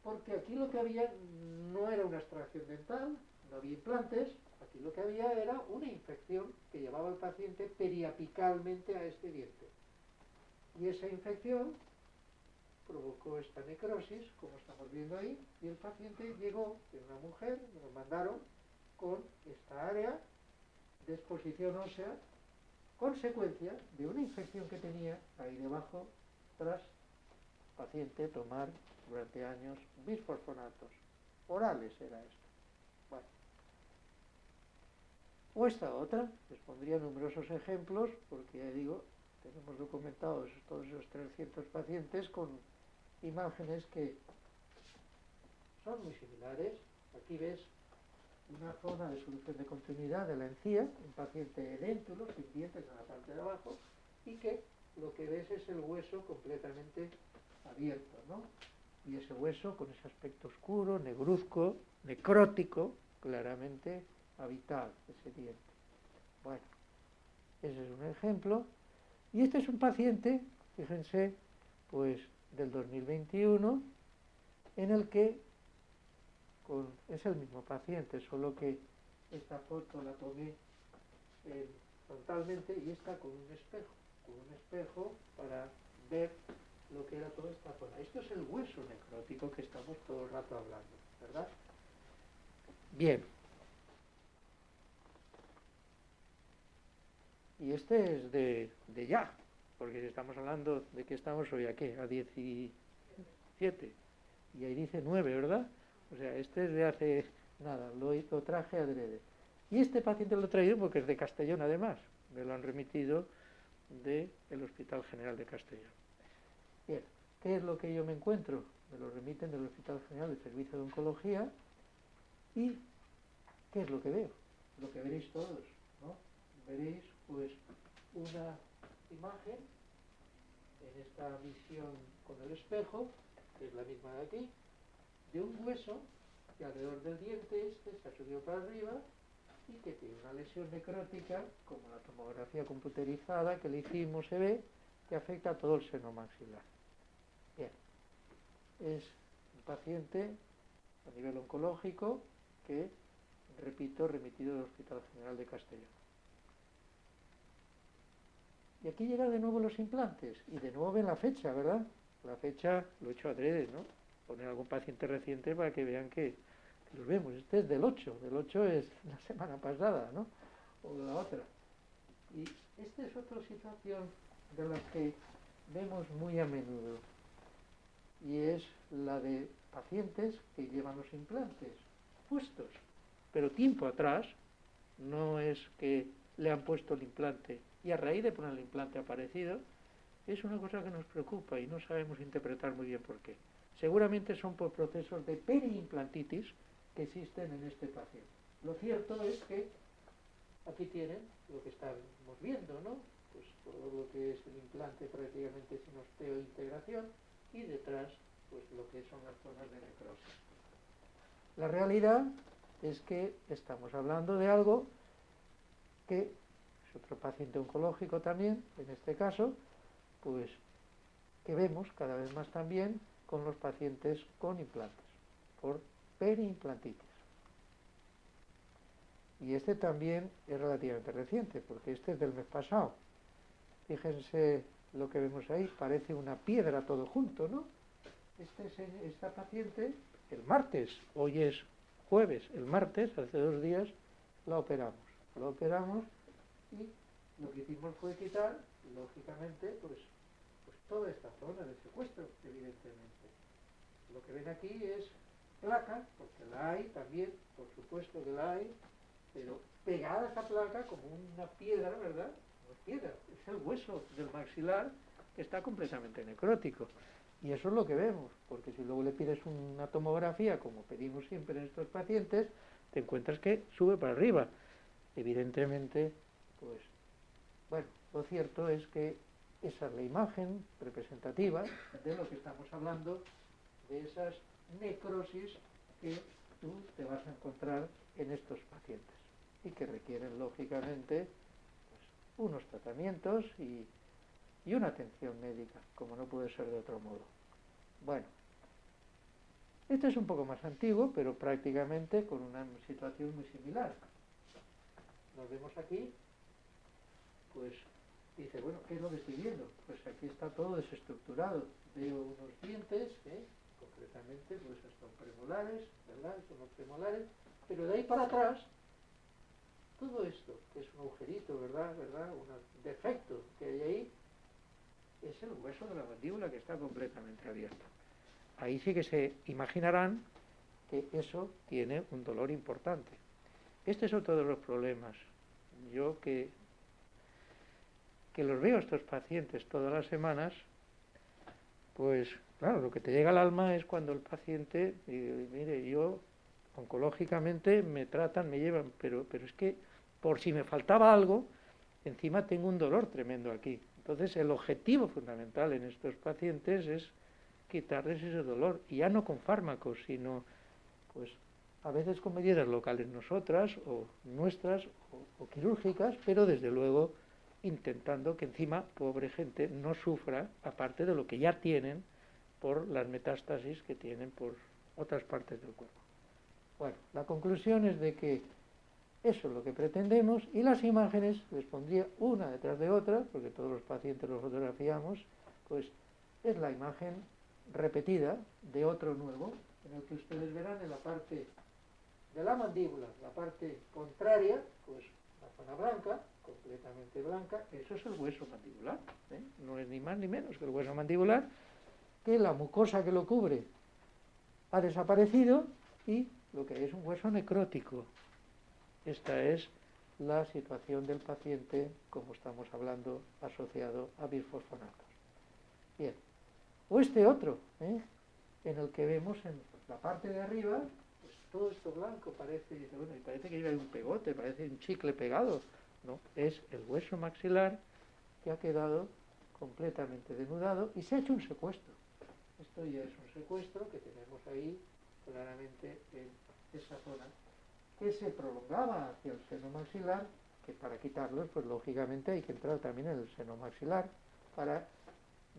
porque aquí lo que había no era una extracción dental, no había implantes, aquí lo que había era una infección que llevaba al paciente periapicalmente a este diente. Y esa infección provocó esta necrosis, como estamos viendo ahí, y el paciente llegó, era una mujer, nos mandaron con esta área de exposición ósea, consecuencia de una infección que tenía ahí debajo tras el paciente tomar durante años bisfosfonatos. Orales era esto. Bueno. O esta otra, les pondría numerosos ejemplos, porque ya digo, tenemos documentados todos esos 300 pacientes con imágenes que son muy similares. Aquí ves una zona de solución de continuidad de la encía, un paciente edéntulo, sin dientes en la parte de abajo, y que lo que ves es el hueso completamente abierto, ¿no? Y ese hueso con ese aspecto oscuro, negruzco, necrótico, claramente habitado, ese diente. Bueno, ese es un ejemplo. Y este es un paciente, fíjense, pues del 2021, en el que es el mismo paciente, solo que esta foto la tomé frontalmente y está con un espejo para ver lo que era toda esta zona. Esto es el hueso necrótico que estamos todo el rato hablando, ¿verdad? Bien. Y este es de ya, porque si estamos hablando de que estamos hoy aquí, a 17, y ahí dice 9, ¿verdad? O sea, este es de hace nada, lo traje adrede. Y este paciente lo he traído porque es de Castellón, además. Me lo han remitido del Hospital General de Castellón. Bien, ¿qué es lo que yo me encuentro? Me lo remiten del Hospital General del Servicio de Oncología. ¿Y qué es lo que veo? Lo que veréis todos, ¿no? Veréis, pues, una imagen en esta visión con el espejo, que es la misma de aquí, de un hueso que alrededor del diente se ha subido para arriba y que tiene una lesión necrótica, como la tomografía computerizada que le hicimos se ve, que afecta a todo el seno maxilar. Bien, es un paciente a nivel oncológico que, repito, remitido del Hospital General de Castellón. Y aquí llegan de nuevo los implantes, y de nuevo ven la fecha, ¿verdad? La fecha lo he hecho adrede, ¿no? Poner algún paciente reciente para que vean que los vemos. Este es del 8 es la semana pasada, ¿no? O de la otra. Y esta es otra situación de la que vemos muy a menudo, y es la de pacientes que llevan los implantes puestos, pero tiempo atrás, no es que le han puesto el implante y a raíz de poner el implante ha aparecido, es una cosa que nos preocupa y no sabemos interpretar muy bien por qué. Seguramente son por procesos de periimplantitis que existen en este paciente. Lo cierto es que aquí tienen lo que estamos viendo, ¿no? Pues todo lo que es el implante prácticamente sin osteointegración y detrás pues lo que son las zonas de necrosis. La realidad es que estamos hablando de algo que es otro paciente oncológico también, en este caso, pues que vemos cada vez más también con los pacientes con implantes, por periimplantitis. Y este también es relativamente reciente, porque este es del mes pasado. Fíjense lo que vemos ahí, parece una piedra todo junto, ¿no? Esta paciente, el martes, hoy es jueves, el martes, hace 2 días, la operamos. La operamos y lo que hicimos fue quitar, lógicamente, pues toda esta zona de secuestro, evidentemente. Lo que ven aquí es placa, porque la hay también, por supuesto que la hay, pero pegada a esa placa como una piedra, ¿verdad? No es piedra, es el hueso del maxilar que está completamente necrótico. Y eso es lo que vemos, porque si luego le pides una tomografía, como pedimos siempre en estos pacientes, te encuentras que sube para arriba. Evidentemente, pues, bueno, lo cierto es que esa es la imagen representativa de lo que estamos hablando, de esas necrosis que tú te vas a encontrar en estos pacientes y que requieren, lógicamente, pues, unos tratamientos y una atención médica, como no puede ser de otro modo. Bueno, este es un poco más antiguo, pero prácticamente con una situación muy similar. Nos vemos aquí, pues dice, bueno, ¿qué es lo que estoy viendo? Pues aquí está todo desestructurado. Veo unos dientes, concretamente, pues son premolares, ¿verdad? Son los premolares, pero de ahí para atrás, todo esto, que es un agujerito, ¿verdad? Un defecto que hay ahí, es el hueso de la mandíbula que está completamente abierto. Ahí sí que se imaginarán que eso tiene un dolor importante. Este es otro de los problemas. Yo que los veo a estos pacientes todas las semanas, pues claro, lo que te llega al alma es cuando el paciente dice, mire, yo oncológicamente me tratan, me llevan, pero es que por si me faltaba algo, encima tengo un dolor tremendo aquí. Entonces el objetivo fundamental en estos pacientes es quitarles ese dolor, y ya no con fármacos, sino pues a veces con medidas locales nosotras o nuestras o quirúrgicas, pero desde luego intentando que encima, pobre gente, no sufra, aparte de lo que ya tienen por las metástasis que tienen por otras partes del cuerpo. Bueno, la conclusión es de que eso es lo que pretendemos, y las imágenes les pondría una detrás de otra, porque todos los pacientes los fotografiamos, pues es la imagen repetida de otro nuevo, en el que ustedes verán en la parte de la mandíbula, la parte contraria, pues la zona blanca, completamente blanca, eso es el hueso mandibular, ¿eh? No es ni más ni menos que el hueso mandibular, que la mucosa que lo cubre ha desaparecido y lo que hay es un hueso necrótico. Esta es la situación del paciente, como estamos hablando, asociado a bisfosfonatos. Bien, o este otro, en el que vemos en la parte de arriba, pues todo esto blanco parece, bueno, parece que lleva un pegote, parece un chicle pegado. No, es el hueso maxilar que ha quedado completamente denudado y se ha hecho un secuestro. Esto ya es un secuestro que tenemos ahí claramente en esa zona, que se prolongaba hacia el seno maxilar, que para quitarlos, pues lógicamente hay que entrar también en el seno maxilar para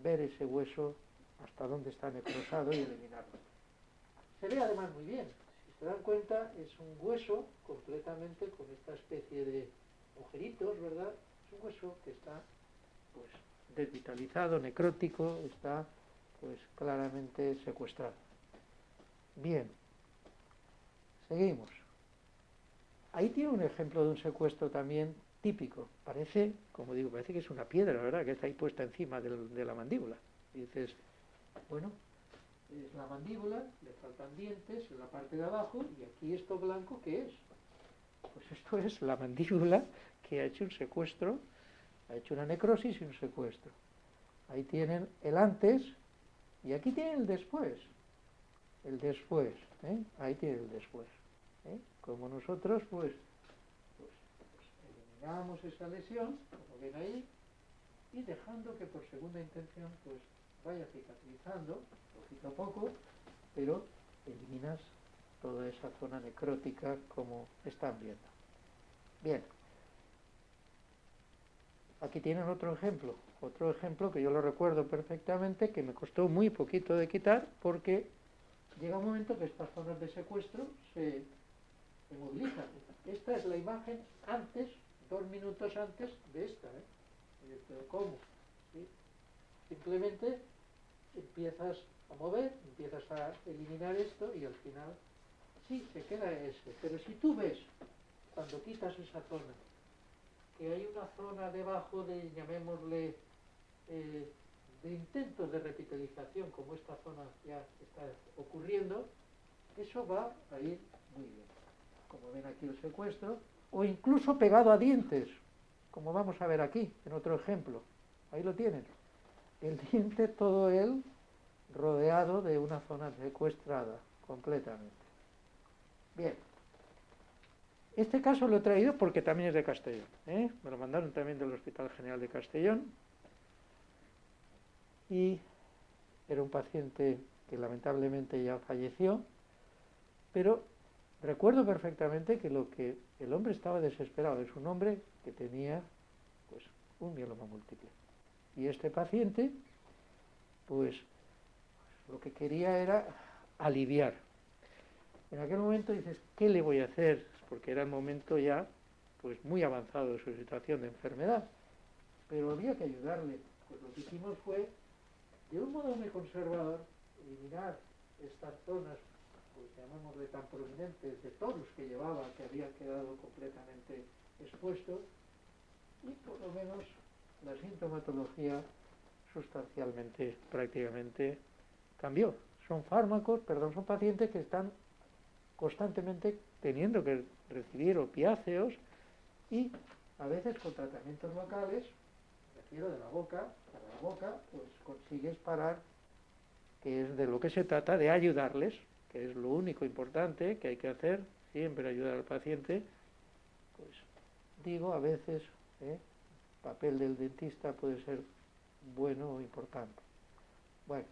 ver ese hueso hasta dónde está necrosado y eliminarlo. Se ve además muy bien, si se dan cuenta, es un hueso completamente con esta especie de agujeritos, ¿verdad? Es un hueso que está pues desvitalizado, necrótico, está pues claramente secuestrado. Bien, seguimos. Ahí tiene un ejemplo de un secuestro también típico. Parece, como digo, parece que es una piedra, ¿verdad? Que está ahí puesta encima de la mandíbula. Y dices, bueno, es la mandíbula, le faltan dientes en la parte de abajo, y aquí esto blanco, ¿qué es? Pues esto es la mandíbula que ha hecho un secuestro, ha hecho una necrosis y un secuestro. Ahí tienen el antes y aquí tienen el después. El después, ahí tienen el después. Como nosotros, pues eliminamos esa lesión, como ven ahí, y dejando que por segunda intención pues vaya cicatrizando, poquito a poco, pero eliminas toda esa zona necrótica como están viendo. Bien, aquí tienen otro ejemplo que yo lo recuerdo perfectamente, que me costó muy poquito de quitar, porque llega un momento que estas zonas de secuestro se movilizan. Esta es la imagen antes, 2 minutos antes de esta, Pero ¿cómo? ¿Sí? Simplemente empiezas a mover, empiezas a eliminar esto y al final sí, se queda ese. Pero si tú ves, cuando quitas esa zona, que hay una zona debajo de, llamémosle, de intentos de repitalización, como esta zona ya está ocurriendo, eso va a ir muy bien. Como ven aquí el secuestro, o incluso pegado a dientes, como vamos a ver aquí, en otro ejemplo. Ahí lo tienen. El diente, todo él rodeado de una zona secuestrada, completamente. Bien. Este caso lo he traído porque también es de Castellón. Me lo mandaron también del Hospital General de Castellón. Y era un paciente que lamentablemente ya falleció, pero recuerdo perfectamente que el hombre estaba desesperado. Es un hombre que tenía pues un mieloma múltiple. Y este paciente, pues lo que quería era aliviar. En aquel momento dices, ¿qué le voy a hacer? Porque era el momento ya pues muy avanzado de su situación de enfermedad. Pero había que ayudarle. Pues lo que hicimos fue, de un modo muy conservador, eliminar estas zonas, pues llamémosle tan prominentes, de torus que llevaba, que habían quedado completamente expuestos, y por lo menos la sintomatología sustancialmente, prácticamente, cambió. Son son pacientes que están constantemente teniendo que recibir opiáceos y a veces con tratamientos locales, refiero de la boca, para la boca, pues consigues parar, que es de lo que se trata, de ayudarles, que es lo único importante que hay que hacer, siempre ayudar al paciente. Pues digo, a veces el papel del dentista puede ser bueno o importante. Bueno,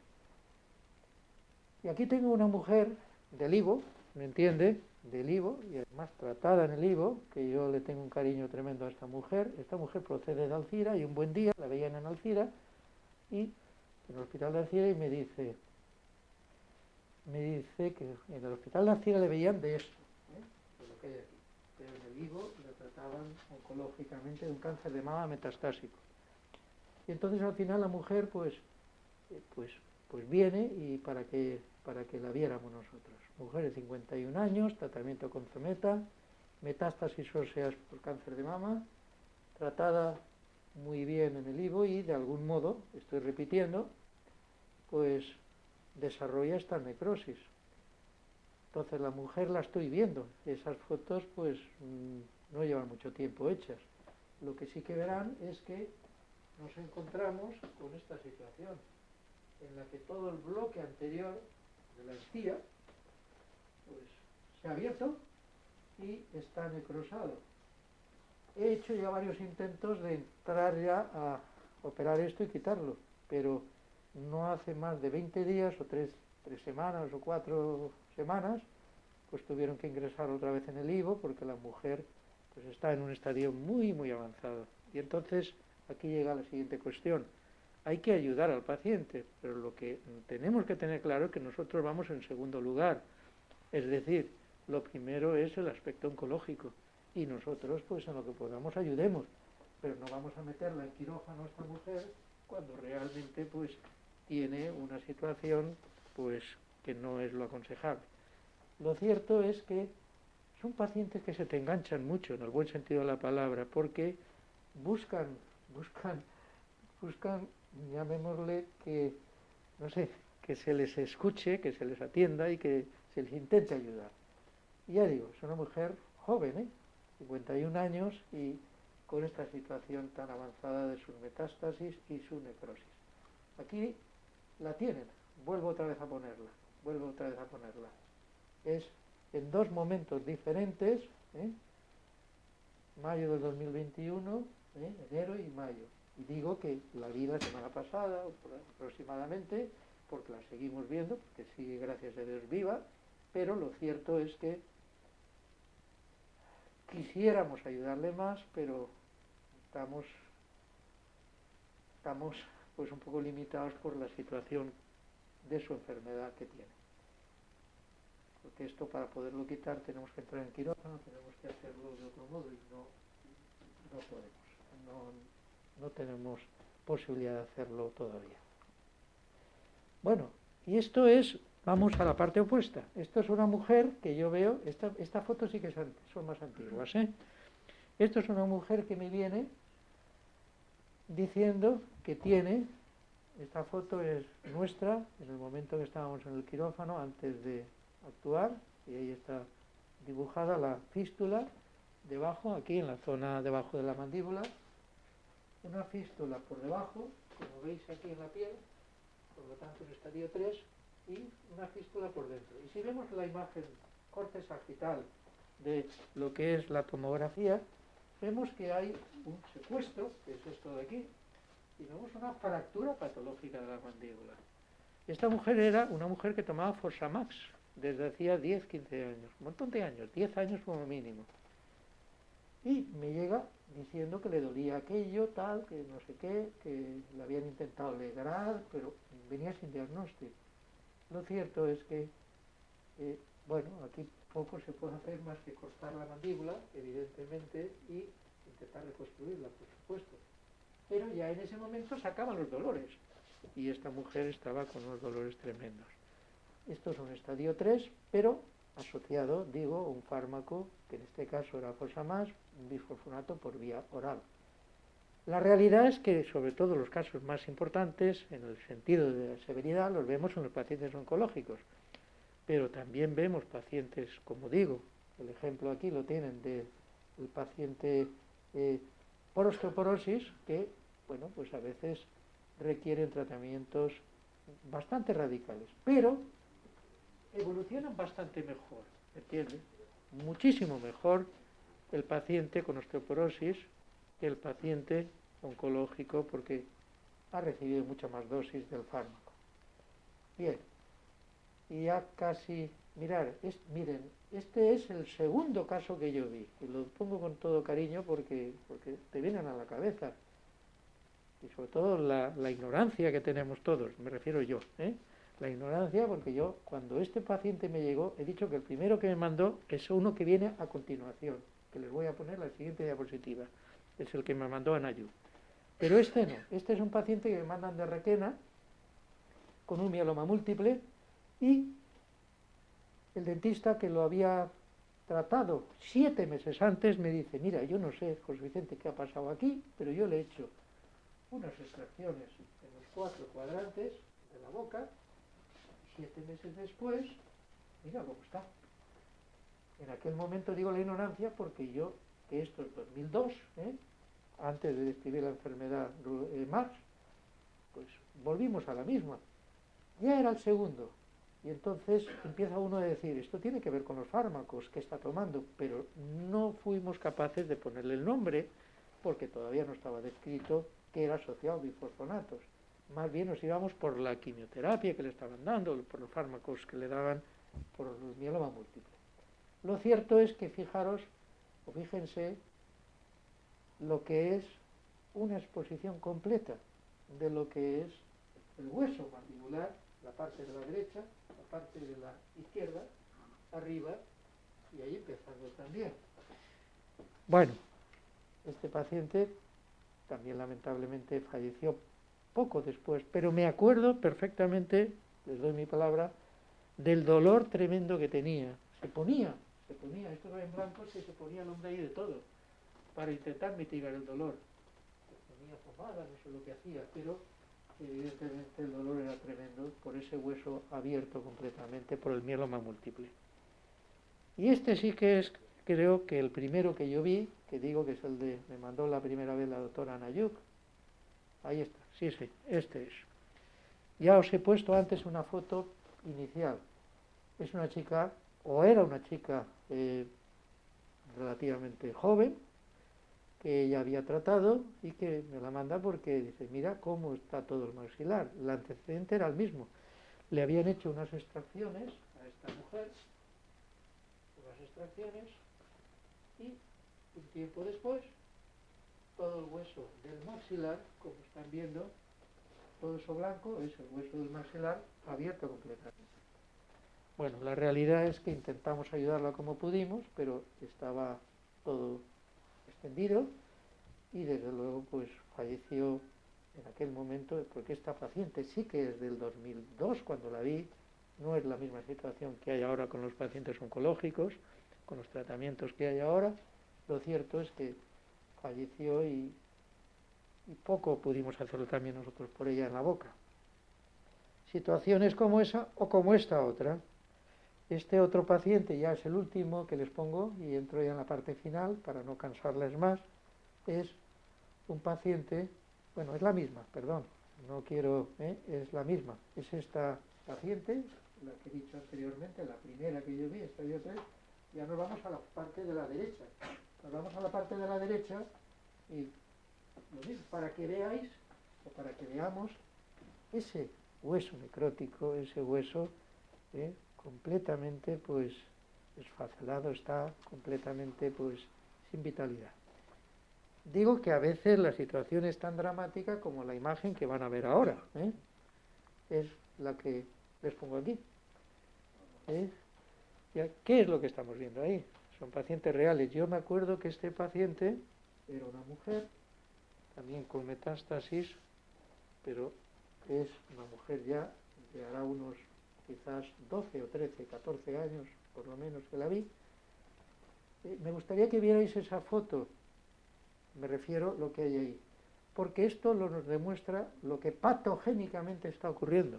Y aquí tengo una mujer del Ivo, ¿me entiende? Del Ivo, y además tratada en el Ivo, que yo le tengo un cariño tremendo a esta mujer. Esta mujer procede de Alcira y un buen día la veían en Alcira y en el hospital de Alcira y me dice que en el hospital de Alcira le veían de esto, de lo que hay aquí. Pero en el Ivo la trataban oncológicamente de un cáncer de mama metastásico. Y entonces al final la mujer pues viene y para que la viéramos nosotros. Mujer de 51 años, tratamiento con Zometa, metástasis óseas por cáncer de mama, tratada muy bien en el Ivo y de algún modo, estoy repitiendo, pues desarrolla esta necrosis. Entonces la mujer la estoy viendo. Esas fotos pues no llevan mucho tiempo hechas. Lo que sí que verán es que nos encontramos con esta situación en la que todo el bloque anterior de la encía pues se ha abierto y está necrosado. He hecho ya varios intentos de entrar ya a operar esto y quitarlo, pero no hace más de 20 días o 3 semanas o 4 semanas, pues tuvieron que ingresar otra vez en el Ivo porque la mujer pues está en un estadio muy muy avanzado. Y entonces aquí llega la siguiente cuestión. Hay que ayudar al paciente, pero lo que tenemos que tener claro es que nosotros vamos en segundo lugar. Es decir, lo primero es el aspecto oncológico y nosotros pues en lo que podamos ayudemos, pero no vamos a meterla en quirófano a esta mujer cuando realmente pues tiene una situación pues que no es lo aconsejable. Lo cierto es que son pacientes que se te enganchan mucho, en el buen sentido de la palabra, porque buscan, llamémosle que, no sé, que se les escuche, que se les atienda y que se les intente ayudar. Y ya digo, es una mujer joven, 51 años y con esta situación tan avanzada de sus metástasis y su necrosis. Aquí la tienen, vuelvo otra vez a ponerla. Es en dos momentos diferentes, mayo del 2021, enero y mayo. Y digo que la vi la semana pasada, aproximadamente, porque la seguimos viendo, porque sigue, gracias a Dios, viva, pero lo cierto es que quisiéramos ayudarle más, pero estamos pues un poco limitados por la situación de su enfermedad que tiene. Porque esto, para poderlo quitar, tenemos que entrar en quirófano, tenemos que hacerlo de otro modo y no podemos. No tenemos posibilidad de hacerlo todavía. Bueno, y esto es, vamos a la parte opuesta. Esto es una mujer que yo veo, esta foto sí que son más antiguas, Esto es una mujer que me viene diciendo que tiene, esta foto es nuestra, en el momento que estábamos en el quirófano, antes de actuar, y ahí está dibujada la fístula debajo, aquí en la zona debajo de la mandíbula, una fístula por debajo, como veis aquí en la piel, por lo tanto en estadio 3, y una fístula por dentro. Y si vemos la imagen corte sagital de lo que es la tomografía, vemos que hay un secuestro, que es esto de aquí, y vemos una fractura patológica de la mandíbula. Esta mujer era una mujer que tomaba Fosamax desde hacía 10, 15 años, un montón de años, 10 años como mínimo. Y me llega diciendo que le dolía aquello, tal, que no sé qué, que le habían intentado alegrar, pero venía sin diagnóstico. Lo cierto es que, bueno, aquí poco se puede hacer más que cortar la mandíbula, evidentemente, y intentar reconstruirla, por supuesto. Pero ya en ese momento se acaban los dolores. Y esta mujer estaba con unos dolores tremendos. Esto es un estadio 3, pero asociado, digo, a un fármaco, que en este caso era Fosamax, un bifosfonato por vía oral. La realidad es que, sobre todo los casos más importantes, en el sentido de la severidad, los vemos en los pacientes oncológicos. Pero también vemos pacientes, como digo, el ejemplo aquí lo tienen del paciente por osteoporosis, que, bueno, pues a veces requieren tratamientos bastante radicales, pero evolucionan bastante mejor, ¿entiendes? Muchísimo mejor el paciente con osteoporosis que el paciente oncológico, porque ha recibido mucha más dosis del fármaco. Bien, y ya casi, miren, este es el segundo caso que yo vi, y lo pongo con todo cariño porque te vienen a la cabeza, y sobre todo la ignorancia que tenemos todos, me refiero yo, la ignorancia, porque yo, cuando este paciente me llegó, he dicho que el primero que me mandó es uno que viene a continuación, que les voy a poner la siguiente diapositiva, es el que me mandó Anayu. Pero este no, este es un paciente que me mandan de Requena, con un mieloma múltiple, y el dentista que lo había tratado 7 meses antes me dice, mira, yo no sé, José Vicente, qué ha pasado aquí, pero yo le he hecho unas extracciones en los 4 cuadrantes de la boca, 7 meses después, mira cómo está. En aquel momento digo la ignorancia porque yo, que esto es 2002, antes de describir la enfermedad Marx, pues volvimos a la misma. Ya era el segundo. Y entonces empieza uno a decir, esto tiene que ver con los fármacos que está tomando, pero no fuimos capaces de ponerle el nombre porque todavía no estaba descrito que era asociado a bifosfonatos. Más bien nos íbamos por la quimioterapia que le estaban dando, por los fármacos que le daban por el mieloma múltiple. Lo cierto es que fijaros, o fíjense, lo que es una exposición completa de lo que es el hueso mandibular, la parte de la derecha, la parte de la izquierda, arriba, y ahí empezando también. Bueno, este paciente también lamentablemente falleció poco después, pero me acuerdo perfectamente, les doy mi palabra, del dolor tremendo que tenía. Se ponía, esto era en blanco, se ponía el hombre ahí de todo, para intentar mitigar el dolor. Se ponía pomada, no sé lo que hacía, pero evidentemente el dolor era tremendo por ese hueso abierto completamente por el mieloma múltiple. Y este sí que es, creo que el primero que yo vi, que digo que es el de, me mandó la primera vez la doctora Anayuk. Ahí está, sí, este es. Ya os he puesto antes una foto inicial. Es una chica, o era una chica relativamente joven, que ella había tratado y que me la manda porque dice, mira cómo está todo el maxilar. El antecedente era el mismo. Le habían hecho unas extracciones a esta mujer, unas extracciones, y un tiempo después, todo el hueso del maxilar, como están viendo, todo eso blanco es el hueso del maxilar abierto completamente. Bueno, la realidad es que intentamos ayudarla como pudimos, pero estaba todo extendido y desde luego pues falleció en aquel momento, porque esta paciente sí que es del 2002 cuando la vi, no es la misma situación que hay ahora con los pacientes oncológicos, con los tratamientos que hay ahora. Lo cierto es que falleció y poco pudimos hacerlo también nosotros por ella en la boca. Situaciones como esa o como esta otra. Este otro paciente ya es el último que les pongo y entro ya en la parte final para no cansarles más. Es un paciente, bueno, es la misma, perdón, no quiero, es la misma. Es esta paciente, la que he dicho anteriormente, la primera que yo vi, esta y otra. Ya nos vamos a la parte de la derecha. Nos vamos a la parte de la derecha y lo mismo, para que veáis, o para que veamos, ese hueso necrótico, ese hueso completamente pues desfacelado, está completamente pues sin vitalidad. Digo que a veces la situación es tan dramática como la imagen que van a ver ahora, es la que les pongo aquí. ¿Qué es lo que estamos viendo ahí? Son pacientes reales. Yo me acuerdo que este paciente era una mujer, también con metástasis, pero es una mujer ya de hará unos quizás 12 o 13, 14 años, por lo menos que la vi. Me gustaría que vierais esa foto, me refiero a lo que hay ahí, porque esto nos demuestra lo que patogénicamente está ocurriendo.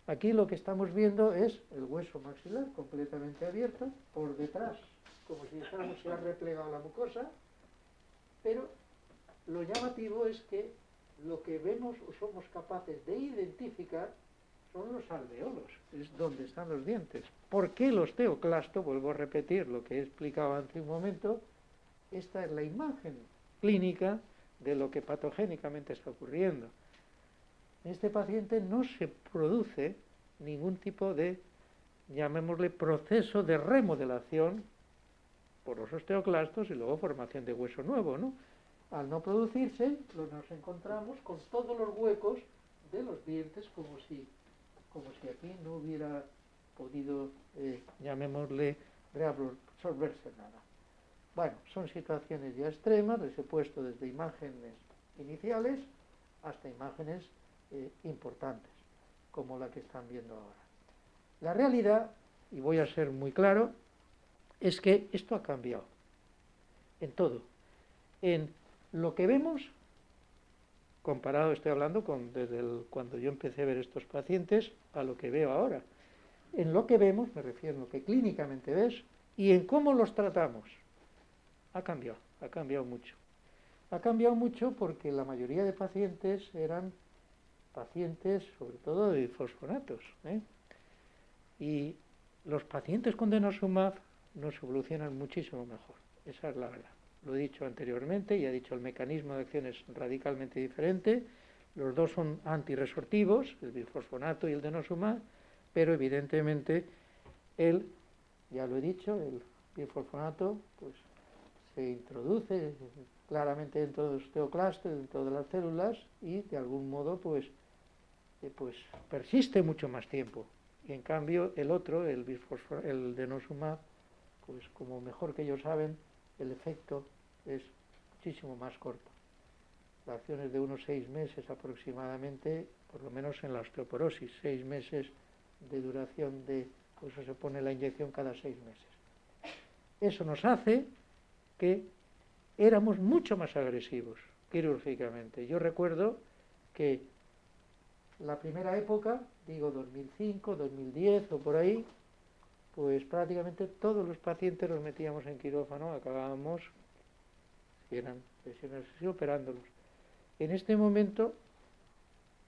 Aquí lo que estamos viendo es el hueso maxilar completamente abierto, por detrás, como si dijéramos se ha replegado la mucosa, pero lo llamativo es que lo que vemos o somos capaces de identificar son los alveolos, es donde están los dientes. ¿Por qué el osteoclasto? Vuelvo a repetir lo que he explicado hace un momento. Esta es la imagen clínica de lo que patogénicamente está ocurriendo. En este paciente no se produce ningún tipo de llamémosle proceso de remodelación por los osteoclastos y luego formación de hueso nuevo, ¿no? Al no producirse, nos encontramos con todos los huecos de los dientes como si aquí no hubiera podido, llamémosle, reabsorberse nada. Bueno, son situaciones ya extremas, les he puesto desde imágenes iniciales hasta imágenes importantes, como la que están viendo ahora. La realidad, y voy a ser muy claro, es que esto ha cambiado en todo. En lo que vemos, comparado, estoy hablando desde cuando yo empecé a ver estos pacientes a lo que veo ahora. En lo que vemos, me refiero a lo que clínicamente ves, y en cómo los tratamos. Ha cambiado mucho. Ha cambiado mucho porque la mayoría de pacientes eran pacientes, sobre todo de fosfonatos, y los pacientes con denosumab nos evolucionan muchísimo mejor. Esa es la verdad. Lo he dicho anteriormente y he dicho el mecanismo de acción es radicalmente diferente. Los dos son antirresortivos, el bifosfonato y el denosumab, pero evidentemente ya lo he dicho, el bifosfonato pues se introduce claramente dentro del osteoclasto, dentro de las células y de algún modo pues persiste mucho más tiempo. Y en cambio el otro, el denosumab, pues como mejor que ellos saben, el efecto es muchísimo más corto. La acción es de unos 6 meses aproximadamente, por lo menos en la osteoporosis, 6 meses de duración por eso se pone la inyección cada 6 meses. Eso nos hace que éramos mucho más agresivos quirúrgicamente. Yo recuerdo que la primera época, digo 2005, 2010 o por ahí, pues prácticamente todos los pacientes los metíamos en quirófano, acabábamos, si eran lesiones así, operándolos. En este momento,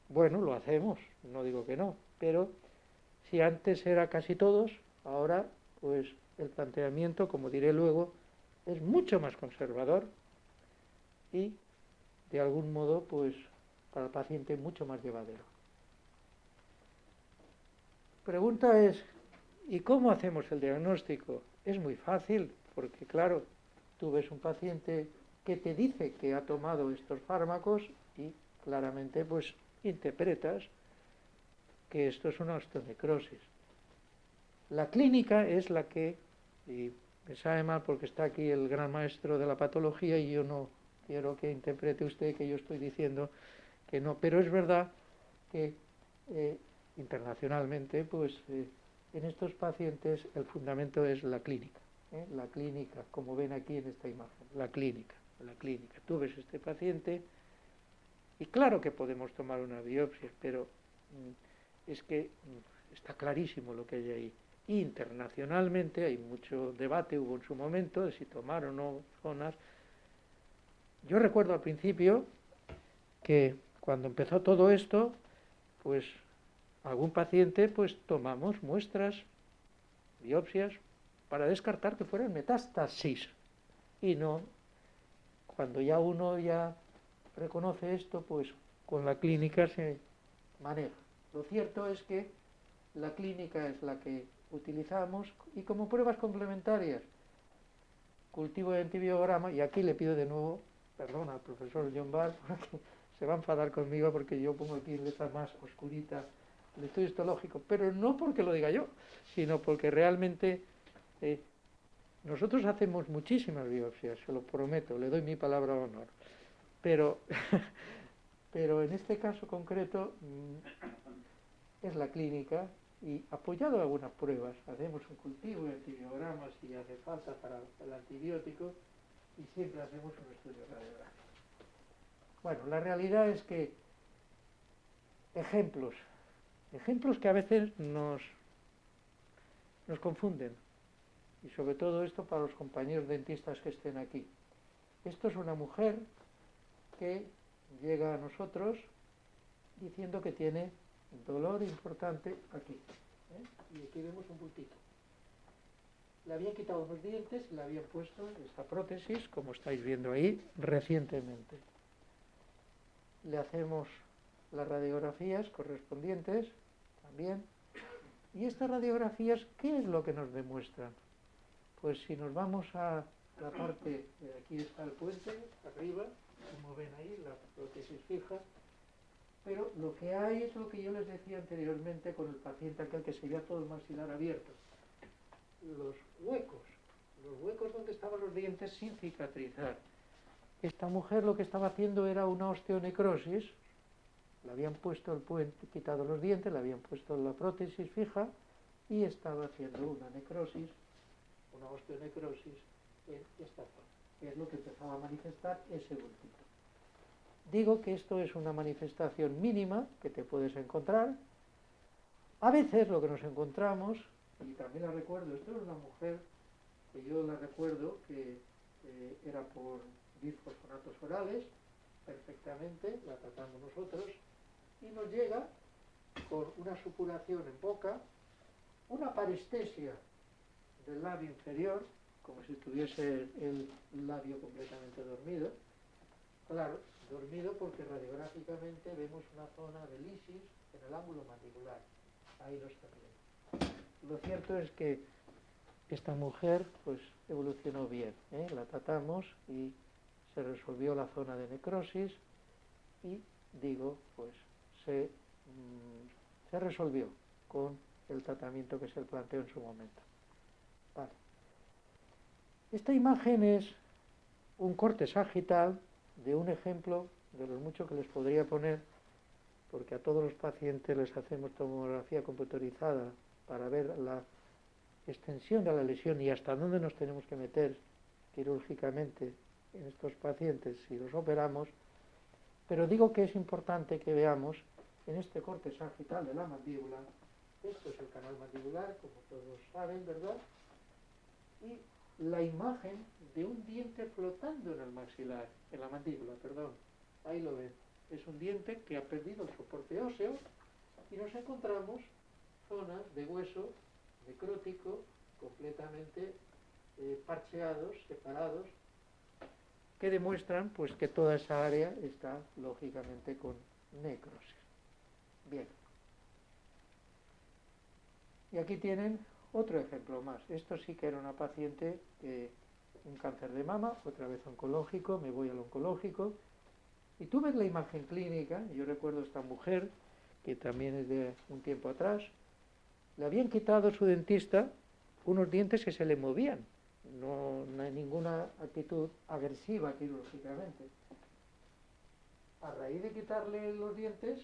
bueno, lo hacemos, no digo que no, pero si antes era casi todos, ahora pues el planteamiento, como diré luego, es mucho más conservador y de algún modo pues para el paciente mucho más llevadero. Pregunta es, ¿y cómo hacemos el diagnóstico? Es muy fácil, porque claro, tú ves un paciente que te dice que ha tomado estos fármacos y claramente pues interpretas que esto es una osteonecrosis. La clínica es la que, y me sabe mal porque está aquí el gran maestro de la patología y yo no quiero que interprete usted que yo estoy diciendo que no, pero es verdad que internacionalmente pues en estos pacientes el fundamento es la clínica. La clínica, como ven aquí en esta imagen, la clínica. Tú ves este paciente y claro que podemos tomar una biopsia, pero es que está clarísimo lo que hay ahí. Internacionalmente hay mucho debate, hubo en su momento, de si tomar o no zonas. Yo recuerdo al principio que cuando empezó todo esto, pues algún paciente pues tomamos muestras, biopsias, para descartar que fueran metástasis. Y no, cuando ya uno ya reconoce esto, pues con la clínica se maneja. Lo cierto es que la clínica es la que utilizamos y como pruebas complementarias, cultivo de antibiograma, y aquí le pido de nuevo perdón al profesor John Ball, porque se va a enfadar conmigo porque yo pongo aquí en letra más oscurita el estudio histológico, pero no porque lo diga yo, sino porque realmente nosotros hacemos muchísimas biopsias, se lo prometo, le doy mi palabra de honor, pero en este caso concreto es la clínica y apoyado en algunas pruebas, hacemos un cultivo de antibiogramas si hace falta para el antibiótico y siempre hacemos un estudio radiográfico. Bueno, la realidad es que ejemplos que a veces nos confunden, y sobre todo esto para los compañeros dentistas que estén aquí. Esto es una mujer que llega a nosotros diciendo que tiene dolor importante aquí, y aquí vemos un bultito. Le habían quitado unos dientes y le habían puesto esta prótesis, como estáis viendo ahí, recientemente. Le hacemos las radiografías correspondientes también ¿Y estas radiografías qué es lo que nos demuestran? Pues si nos vamos a la parte, aquí está el puente, arriba, como ven ahí, la prótesis fija, pero lo que hay es lo que yo les decía anteriormente con el paciente aquel que se veía todo el maxilar abierto. Los huecos donde estaban los dientes sin cicatrizar. Esta mujer lo que estaba haciendo era una osteonecrosis, le habían puesto el puente, quitado los dientes, le habían puesto la prótesis fija y estaba haciendo una necrosis, una osteonecrosis en esta zona, que es lo que empezaba a manifestar ese bultito. Digo que esto es una manifestación mínima que te puedes encontrar. A veces lo que nos encontramos, y también la recuerdo, esto es una mujer que yo la recuerdo que era por bisfosfonatos orales, perfectamente, la tratamos nosotros, y nos llega con una supuración en boca, una parestesia del labio inferior, como si tuviese el labio completamente dormido. Claro, dormido porque radiográficamente vemos una zona de lisis en el ángulo mandibular. Ahí lo está viendo. Lo cierto es que esta mujer pues evolucionó bien, ¿eh? La tratamos y se resolvió la zona de necrosis y digo, pues se resolvió con el tratamiento que se planteó en su momento. Vale. Esta imagen es un corte sagital de un ejemplo de los muchos que les podría poner, porque a todos los pacientes les hacemos tomografía computarizada para ver la extensión de la lesión y hasta dónde nos tenemos que meter quirúrgicamente en estos pacientes si los operamos, pero digo que es importante que veamos en este corte sagital de la mandíbula, esto es el canal mandibular, como todos saben, ¿verdad? Y la imagen de un diente flotando en el maxilar, en la mandíbula, perdón, ahí lo ven, es un diente que ha perdido el soporte óseo y nos encontramos zonas de hueso necrótico completamente parcheados, separados, que demuestran pues que toda esa área está lógicamente con necrosis. Bien. Y aquí tienen otro ejemplo más. Esto sí que era una paciente un cáncer de mama, otra vez oncológico, me voy al oncológico, y tú ves la imagen clínica. Yo recuerdo a esta mujer, que también es de un tiempo atrás, le habían quitado su dentista unos dientes que se le movían, no hay ninguna actitud agresiva quirúrgicamente. A raíz de quitarle los dientes,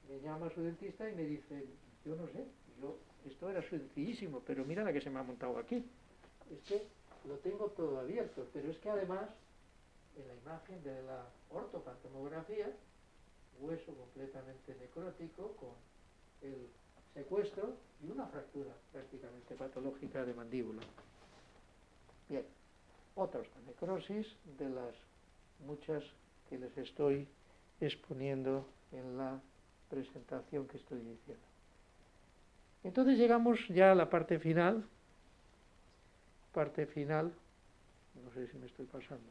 me llama su dentista y me dice, yo no sé, esto era sencillísimo, pero mira la que se me ha montado aquí. Es que lo tengo todo abierto, pero es que además, en la imagen de la ortopantomografía, hueso completamente necrótico, con el secuestro y una fractura prácticamente patológica de mandíbula. Bien, otra necrosis de las muchas que les estoy exponiendo en la presentación que estoy diciendo. Entonces llegamos ya a la parte final, no sé si me estoy pasando,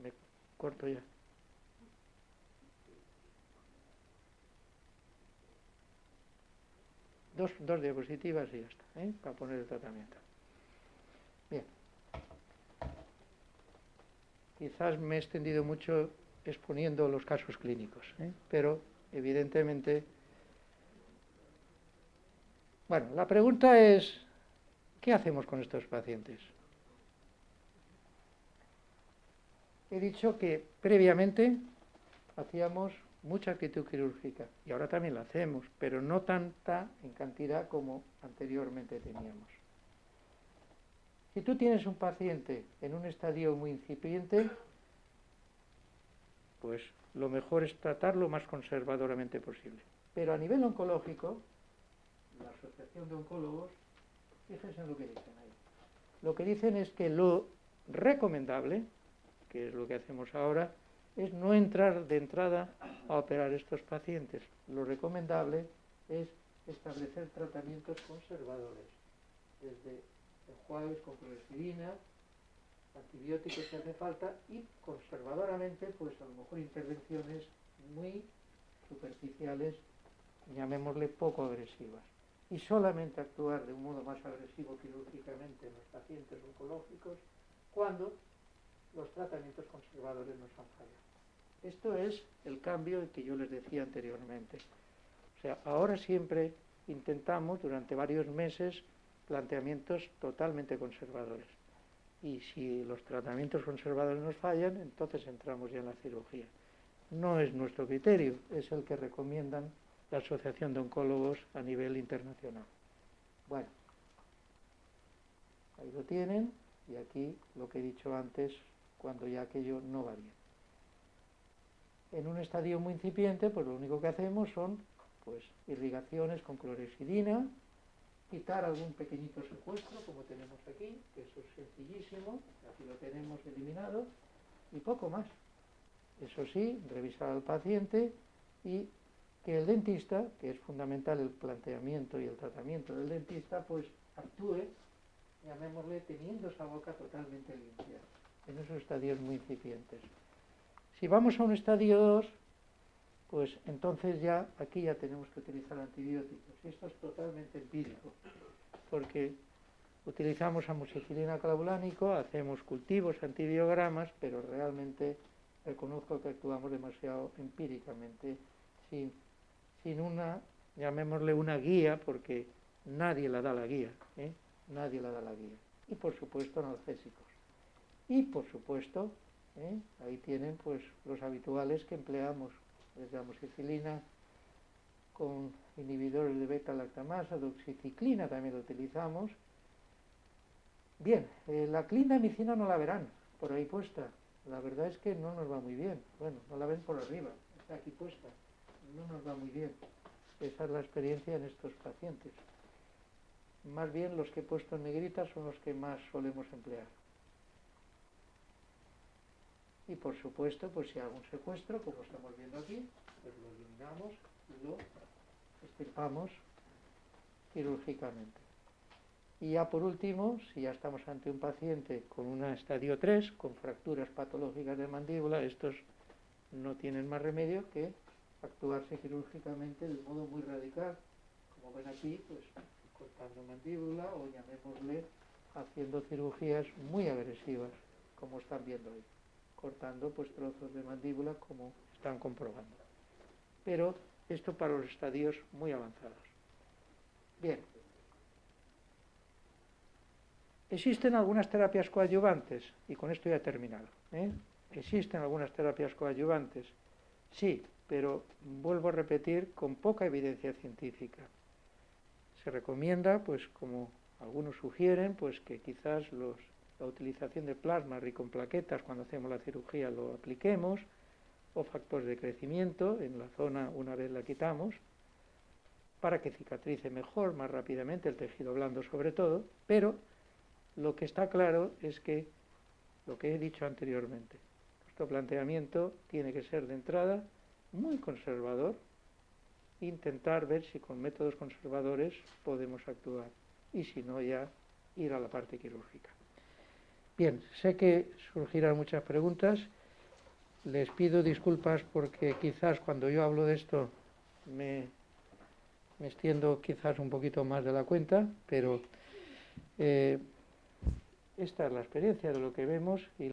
me corto ya. Dos diapositivas y ya está, para poner el tratamiento. Bien. Quizás me he extendido mucho exponiendo los casos clínicos, pero evidentemente... Bueno, la pregunta es, ¿qué hacemos con estos pacientes? He dicho que previamente hacíamos mucha actitud quirúrgica y ahora también la hacemos, pero no tanta en cantidad como anteriormente teníamos. Si tú tienes un paciente en un estadio muy incipiente, pues lo mejor es tratarlo lo más conservadoramente posible. Pero a nivel oncológico, la Asociación de Oncólogos, fíjense en lo que dicen ahí. Lo que dicen es que lo recomendable, que es lo que hacemos ahora, es no entrar de entrada a operar estos pacientes. Lo recomendable es establecer tratamientos conservadores, desde enjuagues con clorexidina, antibióticos si hace falta, y conservadoramente, pues a lo mejor intervenciones muy superficiales, llamémosle poco agresivas. y solamente actuar de un modo más agresivo quirúrgicamente en los pacientes oncológicos cuando los tratamientos conservadores nos han fallado. Esto es el cambio que yo les decía anteriormente. O sea, ahora siempre intentamos durante varios meses planteamientos totalmente conservadores. Y si los tratamientos conservadores nos fallan, entonces entramos ya en la cirugía. No es nuestro criterio, es el que recomiendan la Asociación de Oncólogos a nivel internacional. Bueno, ahí lo tienen, y aquí lo que he dicho antes, cuando ya aquello no va bien. En un estadio muy incipiente, pues lo único que hacemos son pues irrigaciones con clorexidina, quitar algún pequeñito secuestro, como tenemos aquí, que eso es sencillísimo, aquí lo tenemos eliminado, y poco más. Eso sí, revisar al paciente y que el dentista, que es fundamental el planteamiento y el tratamiento del dentista, pues actúe, llamémosle, teniendo esa boca totalmente limpia, en esos estadios muy incipientes. Si vamos a un estadio 2, pues entonces ya aquí ya tenemos que utilizar antibióticos. Y esto es totalmente empírico, porque utilizamos amoxicilina clavulánico, hacemos cultivos, antibiogramas, pero realmente reconozco que actuamos demasiado empíricamente, sin una, llamémosle una guía, porque nadie la da la guía, nadie la da la guía. Y por supuesto analgésicos. Y por supuesto, ahí tienen pues los habituales que empleamos, desde amoxicilina con inhibidores de beta-lactamasa, doxiciclina también lo utilizamos. Bien, la clindamicina no la verán por ahí puesta. La verdad es que no nos va muy bien. Bueno, no la ven por arriba, está aquí puesta. No nos va muy bien. Esa es la experiencia en estos pacientes. Más bien los que he puesto en negrita son los que más solemos emplear. Y por supuesto, pues si hay algún secuestro, como estamos viendo aquí, pues lo eliminamos y lo extirpamos quirúrgicamente. Y ya por último, si ya estamos ante un paciente con un estadio 3, con fracturas patológicas de mandíbula, estos no tienen más remedio que actuarse quirúrgicamente de modo muy radical. Como ven aquí, pues cortando mandíbula o llamémosle haciendo cirugías muy agresivas, como están viendo ahí. Cortando pues trozos de mandíbula como están comprobando. Pero esto para los estadios muy avanzados. Bien. Existen algunas terapias coadyuvantes, y con esto ya he terminado. ¿Existen algunas terapias coadyuvantes? Sí, pero vuelvo a repetir, con poca evidencia científica. Se recomienda, pues como algunos sugieren, pues que quizás la utilización de plasma rico en plaquetas cuando hacemos la cirugía lo apliquemos, o factores de crecimiento en la zona una vez la quitamos, para que cicatrice mejor, más rápidamente, el tejido blando sobre todo, pero lo que está claro es que, lo que he dicho anteriormente, nuestro planteamiento tiene que ser de entrada muy conservador, intentar ver si con métodos conservadores podemos actuar, y si no ya ir a la parte quirúrgica. Bien, sé que surgirán muchas preguntas. Les pido disculpas porque quizás cuando yo hablo de esto me extiendo quizás un poquito más de la cuenta, pero esta es la experiencia de lo que vemos y